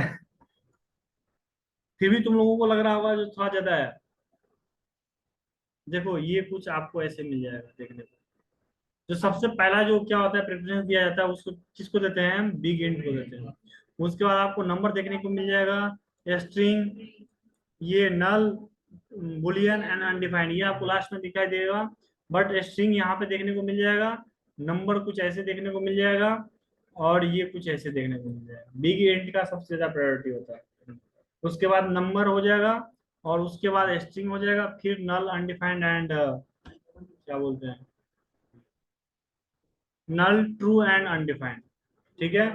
फिर भी तुम लोगों को लग रहा होगा जो थोड़ा ज्यादा है। देखो ये कुछ आपको ऐसे मिल जाएगा देखने को। जो सबसे पहला जो क्या होता है, प्रेफरेंस दिया जाता है, उसको किसको देते हैं, हम बिग इंट को देते हैं। उसके बाद आपको नंबर देखने को मिल जाएगा, स्ट्रिंग, ये नल, बुलियन एंड अनडिफाइंड, ये आपको लास्ट में दिखाई देगा। बट स्ट्रिंग यहाँ पे देखने को मिल जाएगा, नंबर कुछ ऐसे देखने को मिल जाएगा, और ये कुछ ऐसे देखने को मिल जाएगा। बिग इंट का सबसे ज्यादा प्रायोरिटी होता है। उसके बाद नंबर हो जाएगा, और उसके बाद स्ट्रिंग हो जाएगा, फिर नल, अनडिफाइंड एंड क्या बोलते हैं, नल, ट्रू एंड अनडिफाइंड। ठीक है,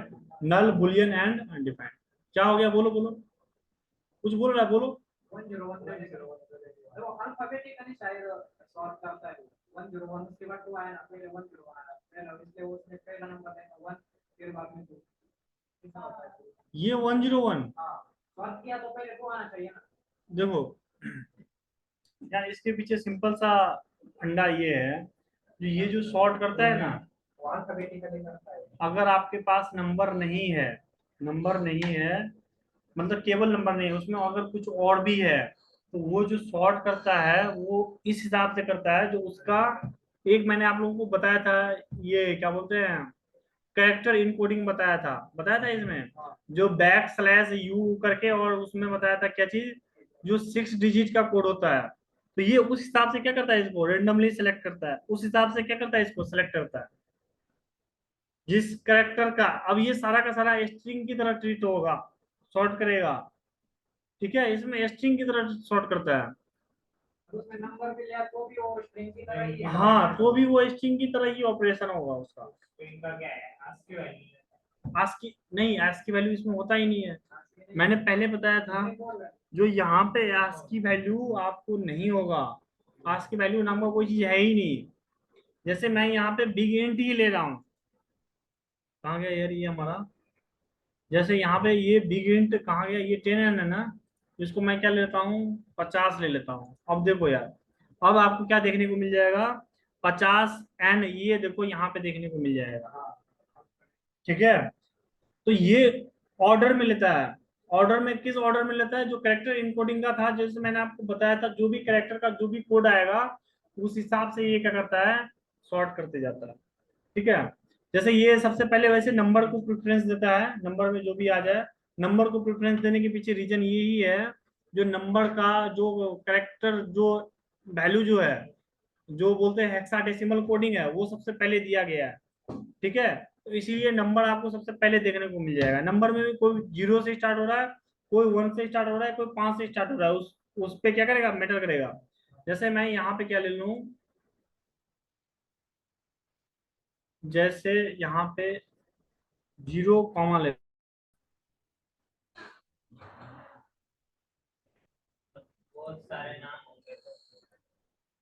नल, बुलियन एंड अनडिफाइंड। क्या हो गया, बोलो बोलो, कुछ बोल रहा है, बोलो। 101 देखो अल्फाबेटिकली शायद सॉर्ट करता है 101 उसके बाद 2 आया ना, पहले 101 आया पहले, इसलिए उसने पहला नंबर देगा 1, फिर बाद में 2, ऐसा होता है। ये 101, हाँ, सॉर्ट किया तो पहले 2 आना चाहिए ना। देखो यार इसके पीछे सिंपल सा अंडा ये है, ये जो सॉर्ट करता है ना, वो अल्फाबेटिकली करता है। अगर आपके पास नंबर नहीं है, नंबर नहीं है, मतलब केवल नंबर नहीं है, उसमें अगर कुछ और भी है, तो वो जो सॉर्ट करता है वो इस हिसाब से करता है जो उसका, एक मैंने आप लोगों को बताया था, ये क्या बोलते हैं, कैरेक्टर इनकोडिंग बताया था इसमें, जो बैक स्लैश यू करके, और उसमें बताया था क्या चीज, जो 6 डिजिट का कोड होता है। तो ये उस हिसाब से क्या करता है, इसको रेंडमली सेलेक्ट करता है, उस हिसाब से क्या करता है, इसको सेलेक्ट करता है जिस कैरेक्टर का। अब ये सारा का सारा स्ट्रिंग की तरह ट्रीट होगा, सॉर्ट करेगा। ठीक है, इसमें स्ट्रिंग की तरह सॉर्ट करता है। उसमें नंबर भी लिया तो भी वो स्ट्रिंग की तरह ही है। हाँ, तो भी वो स्ट्रिंग की तरह ही ऑपरेशन होगा उसका। तो इनका क्या है, आस्की वैल्यू आस्की नहीं, आस्की वैल्यू इसमें होता ही नहीं है। मैंने पहले बताया था, जो यहाँ पे आस्की वैल्यू आपको नहीं होगा, आस्की वैल्यू नाम का कोई चीज है ही नहीं। जैसे मैं यहाँ पे बिग इंट ही ले रहा हूँ, कहाँ गया यार ये हमारा, जैसे यहाँ पे ये बिग इंट कहाँ गया, ये 10 है ना, इसको मैं क्या लेता हूँ, 50 ले लेता हूँ। अब देखो यार, अब आपको क्या देखने को मिल जाएगा, 50 एन, ये देखो यहाँ पे देखने को मिल जाएगा। ठीक है, तो ये ऑर्डर में लेता है। ऑर्डर में किस ऑर्डर में लेता है, जो कैरेक्टर इनकोडिंग का था, जैसे मैंने आपको बताया था, जो भी कैरेक्टर का जो भी कोड आएगा उस हिसाब से ये क्या करता है, सॉर्ट करते जाता है। ठीक है, जैसे ये सबसे पहले वैसे नंबर को प्रेफरेंस देता है, नंबर में जो भी आ जाए। नंबर को प्रेफरेंस देने के पीछे रीजन यही है, जो नंबर का जो कैरेक्टर, जो वैल्यू जो है, जो बोलते हैं हेक्साडेसिमल कोडिंग है, वो सबसे पहले दिया गया है। ठीक है, तो इसीलिए नंबर आपको सबसे पहले देखने को मिल जाएगा। नंबर में भी कोई 0 से स्टार्ट हो रहा है, कोई 1 से स्टार्ट हो रहा है, कोई 5 से स्टार्ट हो रहा है, उस पे क्या करेगा, मैटर करेगा। जैसे मैं यहाँ पे क्या ले लूँ, जैसे यहाँ पे 0 कॉमा ले, बहुत सारे नाम होंगे तो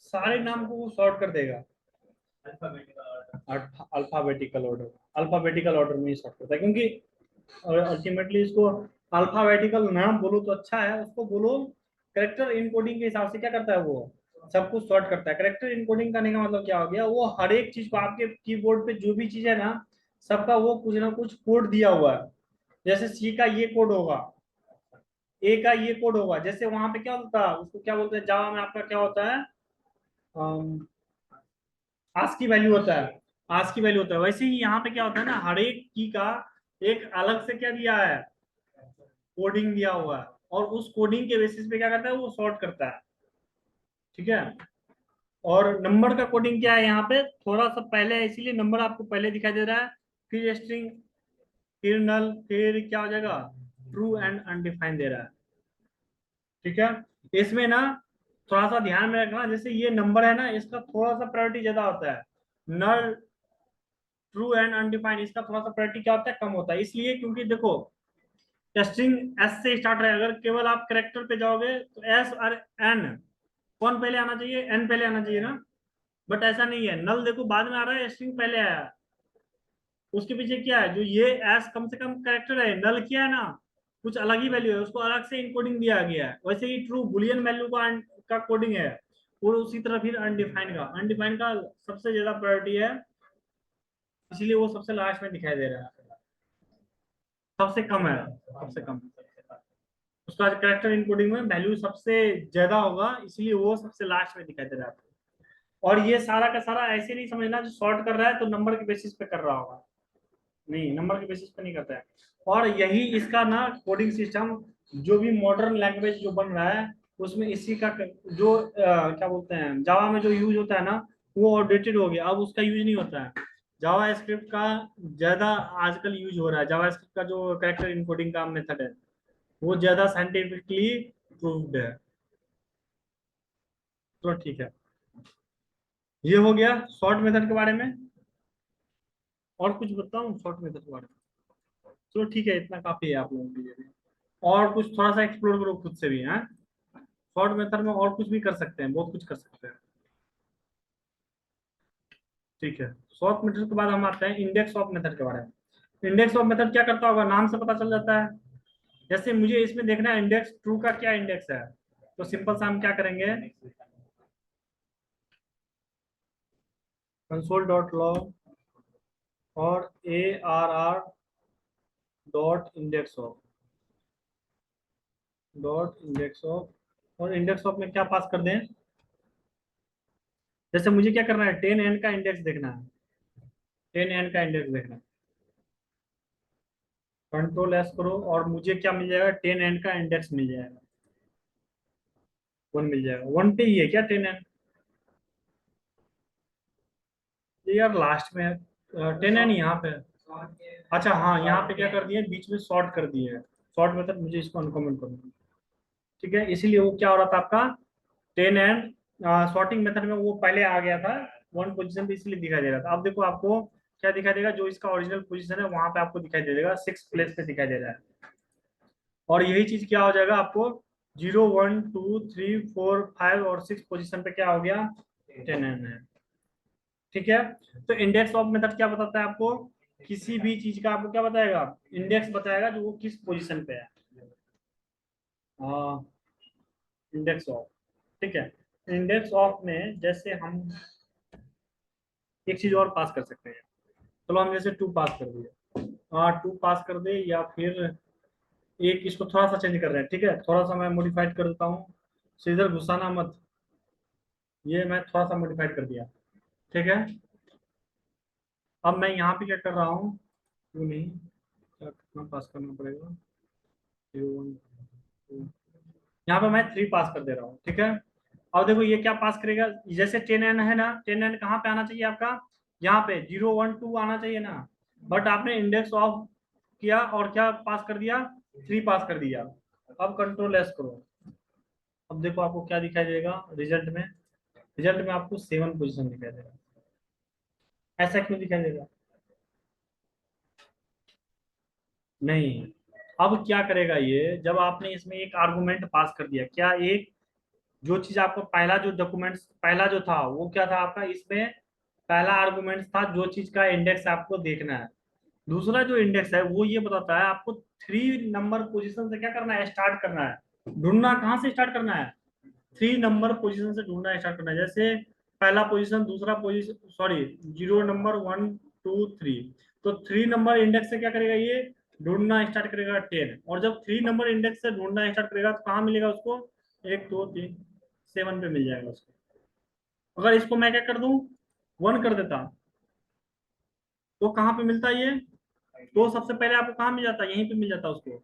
सारे नाम को वो सॉर्ट कर देगा अल्फाबेटिकल ऑर्डर। अल्फाबेटिकल ऑर्डर में ही सॉर्ट करता है, क्योंकि अल्टीमेटली इसको अल्फाबेटिकल नाम बोलो तो अच्छा है, उसको बोलो करेक्टर इनकोडिंग के हिसाब से क्या करता है, वो सब कुछ सॉर्ट करता है। करेक्टर इनकोडिंग करने का मतलब क्या हो गया, वो हर एक चीज को आपके कीबोर्ड पे जो भी चीज है ना, सबका वो कुछ ना कुछ कोड दिया हुआ है। जैसे सी का ये कोड होगा, ए का ये कोड होगा, जैसे वहां पे क्या होता है, उसको क्या बोलते हैं जावा में, आपका क्या होता है, आस्क की वैल्यू होता है, आस्क की वैल्यू होता है। वैसे ही यहाँ पे क्या होता है ना, हर एक की का एक अलग से क्या दिया है, कोडिंग दिया हुआ है, और उस कोडिंग के बेसिस पे क्या करता है, वो सॉर्ट करता है। ठीक है। और नंबर का कोडिंग क्या है, यहाँ पे थोड़ा सा पहले है, इसीलिए नंबर आपको पहले दिखाई दे रहा है, फिर स्ट्रिंग, फिर नल, फिर क्या हो जाएगा, ट्रू एंड अनडिफाइंड दे रहा है। ठीक है। इसमें ना थोड़ा सा ध्यान में रखना, जैसे ये नंबर है ना, इसका थोड़ा सा प्रायोरिटी ज्यादा होता है, नल, ट्रू एंड अनडिफाइंड इसका थोड़ा सा प्रायोरिटी क्या होता है, कम होता है। इसलिए क्योंकि देखो स्ट्रिंग एस से स्टार्ट रहे, अगर केवल आप करेक्टर पे जाओगे तो एस और एन, कौन पहले आना चाहिए, एन पहले आना चाहिए ना, बट ऐसा नहीं है। नल देखो बाद में आ रहा है, स्ट्रिंग पहले आया, उसके पीछे क्या है, जो ये एस कम से कम करेक्टर है, नल क्या है ना, कुछ अलग ही वैल्यू है, उसको अलग से इनकोडिंग दिया गया है। वैसे ही ट्रू बुलियन वैल्यू का कोडिंग है, और उसी तरह फिर अनडिफाइंड का सबसे ज्यादा प्रायोरिटी है, इसीलिए वो सबसे लास्ट में दिखाई दे रहा है, सबसे कम है, सबसे कम। उसका कैरेक्टर इनकोडिंग में वैल्यू सबसे ज्यादा होगा, इसलिए वो सबसे लास्ट में दिखाई दे रहा है। और ये सारा का सारा ऐसे नहीं समझना जो सॉर्ट कर रहा है तो नंबर के बेसिस पे कर रहा होगा, नहीं, नंबर के बेसिस पे नहीं करता है। और यही इसका ना कोडिंग सिस्टम, जो भी मॉडर्न लैंग्वेज जो बन रहा है उसमें इसी का जो क्या बोलते हैं, जावा में जो यूज होता है ना, वो आउटडेटेड हो गया, अब उसका यूज नहीं होता है। जावा स्क्रिप्ट का ज्यादा आजकल यूज हो रहा है, जावा स्क्रिप्ट का जो कैरेक्टर इनकोडिंग का मेथड है वो ज्यादा साइंटिफिकली प्रूव्ड है। तो ठीक है, ये हो गया शॉर्ट मेथड के बारे में। और कुछ बताऊं शॉर्ट मेथड के बारे में? चलो ठीक है, इतना काफी है आप लोगों के लिए। और कुछ थोड़ा सा एक्सप्लोर करो खुद से भी है, शॉर्ट मेथड में और कुछ भी कर सकते हैं, बहुत कुछ कर सकते हैं। ठीक है, शॉर्ट मेथड के बाद हम आते हैं इंडेक्स ऑफ मेथड के बारे में। इंडेक्स ऑफ मेथड क्या करता होगा, नाम से पता चल जाता है। जैसे मुझे इसमें देखना है इंडेक्स ट्रू का क्या इंडेक्स है, तो सिंपल सा हम क्या करेंगे, कंसोल डॉट लॉग और ARR डॉट इंडेक्स ऑफ, और इंडेक्स ऑफ में क्या पास कर दें, जैसे मुझे क्या करना है, 10n का इंडेक्स देखना है, 10n का इंडेक्स देखना है, कंट्रोल एस करो और मुझे क्या मिल जाएगा, 10n का इंडेक्स मिल जाएगा, 1 मिल जाएगा। 1 पे ही है क्या 10n, ये यार लास्ट में है 10n यहाँ पे है। अच्छा हाँ, यहाँ पे क्या कर दिए, बीच में शॉर्ट कर दिए है, शॉर्ट मेथड, मुझे इसको अनकमेंट करना है। ठीक है, इसीलिए वो क्या हो रहा था आपका 10n सॉर्टिंग मेथड में वो पहले आ गया था 1 पोजीशन पे, इसलिए दिखाई दे रहा था। अब देखो आपको क्या दिखाई देगा, जो इसका ओरिजिनल पोजीशन है वहां पे आपको दिखाई दे देगा, 6 प्लेस पे दिखाई दे रहा है। और यही चीज क्या हो जाएगा आपको 0 1 2 3 4 5 और 6 पोजीशन पे क्या हो गया, 10n है। ठीक है, तो इंडेक्स ऑफ मेथड क्या बताता है आपको, किसी भी चीज का आपको क्या बताएगा, इंडेक्स बताएगा, जो वो किस पोजीशन पे है, इंडेक्स ऑफ। ठीक है, इंडेक्स ऑफ में जैसे हम एक चीज और पास कर सकते हैं, चलो हम जैसे 2 पास कर दिए, 2 पास कर दे, या फिर एक इसको थोड़ा सा चेंज कर रहे हैं। ठीक है, थोड़ा सा मैं मॉडिफाइड कर देता हूँ, सीधर घुसाना मत, ये मैं थोड़ा सा मॉडिफाइड कर दिया। ठीक है, अब मैं यहाँ पे क्या कर रहा हूँ, क्यों नहीं, क्या कितना पास करना पड़ेगा, 0 1 2, यहाँ पे मैं 3 पास कर दे रहा हूँ। ठीक है, अब देखो ये क्या पास करेगा, जैसे 10n है ना, 10n कहाँ पे आना चाहिए आपका, यहाँ पे 0 1 2 आना चाहिए ना, बट आपने इंडेक्स ऑफ किया और क्या पास कर दिया, 3 पास कर दिया। अब कंट्रोल एस करो, अब देखो आपको क्या दिखाई देगा रिजल्ट में, आपको 7 पोजीशन दिखाई देगा। ऐसा क्यों दिखाई देगा, नहीं। अब क्या करेगा ये, जब आपने इसमें एक आर्गुमेंट पास कर दिया, क्या एक जो चीज आपको पहला जो डॉक्यूमेंट्स पहला जो था वो क्या था आपका, इसमें पहला आर्गुमेंट था जो चीज का इंडेक्स आपको देखना है। दूसरा जो इंडेक्स है वो ये बताता है आपको 3 नंबर पोजीशन से क्या करना है, स्टार्ट करना है। ढूंढना कहाँ से स्टार्ट करना है, 3 नंबर पोजीशन से ढूंढना स्टार्ट करना है। जैसे पहला पोजीशन, दूसरा पोजीशन, सॉरी 0 नंबर 1 2 3, तो 3 नंबर इंडेक्स से क्या करेगा ये, ढूंढना स्टार्ट करेगा 10। और जब 3 नंबर इंडेक्स से ढूंढना स्टार्ट करेगा तो कहाँ मिलेगा उसको, 1 2 3 7 पे मिल जाएगा उसको। अगर इसको मैं क्या कर दूं, 1 कर देता, तो कहाँ पे मिलता है ये, तो सबसे पहले आपको कहाँ मिल जाता, यहीं पे मिल जाता उसको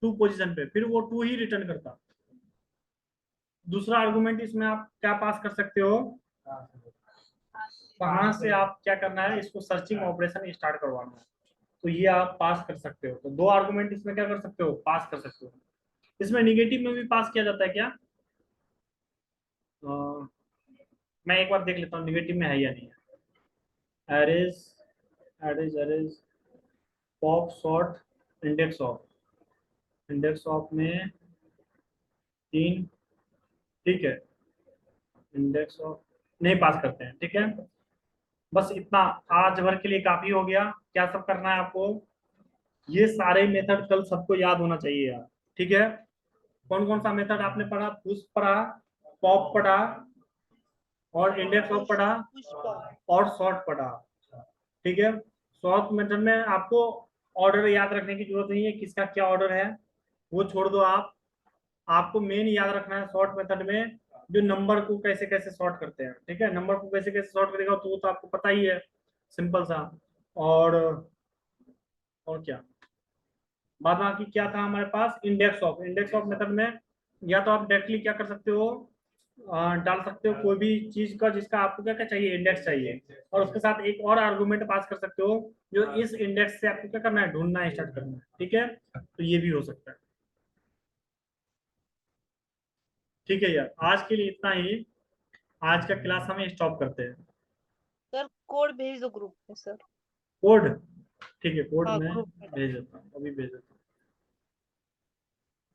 2 पोजीशन पे, फिर वो 2 ही रिटर्न करता। दूसरा आर्गुमेंट इसमें आप क्या पास कर सकते हो, कहाँ से आप क्या करना है, इसको सर्चिंग ऑपरेशन स्टार्ट करवाना है, तो ये आप पास कर सकते हो। तो 2 आर्गुमेंट इसमें क्या कर सकते हो, पास कर सकते हो। इसमें निगेटिव में भी पास किया जाता है क्या, मैं एक बार देख लेता हूँ निगेटिव में है या नहीं है। Arrays arrays arrays pop sort index of में 3, ठीक है, इंडेक्स ऑफ नहीं पास करते हैं, ठीक है। बस इतना आज भर के लिए काफी हो गया। क्या सब करना है आपको, ये सारे मेथड कल सबको याद होना चाहिए यार, ठीक है। कौन कौन सा मेथड आपने पढ़ा, पुश पढ़ा, पॉप पढ़ा, और इंडेक्स ऑफ पढ़ा, पुष्पा। और सॉर्ट पढ़ा, ठीक है। सॉर्ट मेथड में आपको ऑर्डर याद रखने की जरूरत नहीं है, किसका क्या ऑर्डर है वो छोड़ दो आप। आपको मेन याद रखना है सॉर्ट मेथड में जो नंबर को कैसे कैसे सॉर्ट करते हैं, ठीक है। नंबर को कैसे कैसे सॉर्ट करेगा तो वो तो आपको पता ही है, सिंपल सा। और और क्या, बाद बाकी क्या था हमारे पास, इंडेक्स ऑफ मेथड में या तो आप डायरेक्टली क्या कर सकते हो, डाल सकते हो कोई भी चीज का जिसका आपको क्या क्या चाहिए, इंडेक्स चाहिए, और उसके साथ एक और आर्गुमेंट पास कर सकते हो जो इस इंडेक्स से आपको क्या करना है, ढूंढना स्टार्ट करना है, ठीक है। तो ये भी हो सकता है, ठीक है यार। आज के लिए इतना ही, आज का क्लास हमें स्टॉप करते हैं। सर कोड भेज दो ग्रुप में सर। कोड, ठीक है, कोड हाँ में ग्रुप में। भेज देता हूँ, अभी भेज देता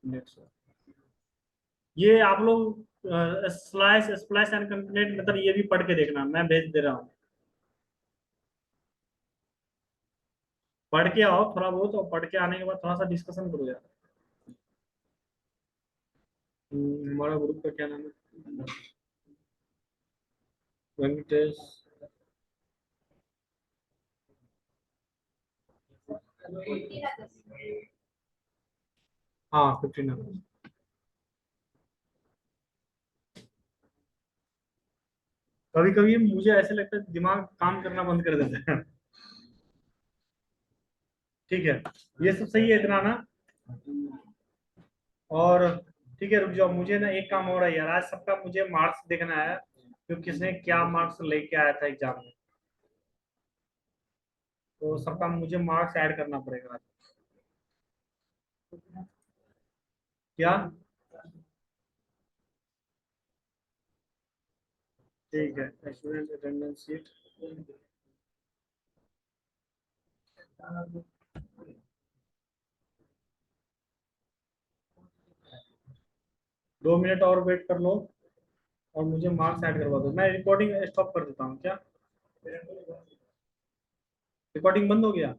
हूँ। नेक्स्ट, ये आप लोग स्लाइस स्प्लाइस एंड कंपोनेंट मतलब ये भी पढ़ के देखना, मैं भेज दे रहा हूँ, पढ़ के आओ थोड़ा बहुत, और पढ़ के आने के बाद थोड़ा सा डिस्कशन करो यार। हमारा ग्रुप का क्या नाम है, वेंकटेश, हाँ 15 कभी कभी मुझे ऐसे लगता है दिमाग काम करना बंद कर देता है। ठीक है, ये सब सही है इतना ना। और ठीक है, रुक जाओ, मुझे ना एक काम हो रहा है यार, आज सबका मुझे मार्क्स देखना है, तो किसने क्या मार्क्स लेके आया था एग्जाम में, तो सबका मुझे मार्क्स ऐड करना पड़ेगा आज। क्या, ठीक है, स्टूडेंट अटेंडेंस शीट, 2 मिनट और वेट कर लो, और मुझे मार्क्स ऐड करवा दो। मैं रिकॉर्डिंग स्टॉप कर देता हूँ क्या, रिकॉर्डिंग बंद हो गया।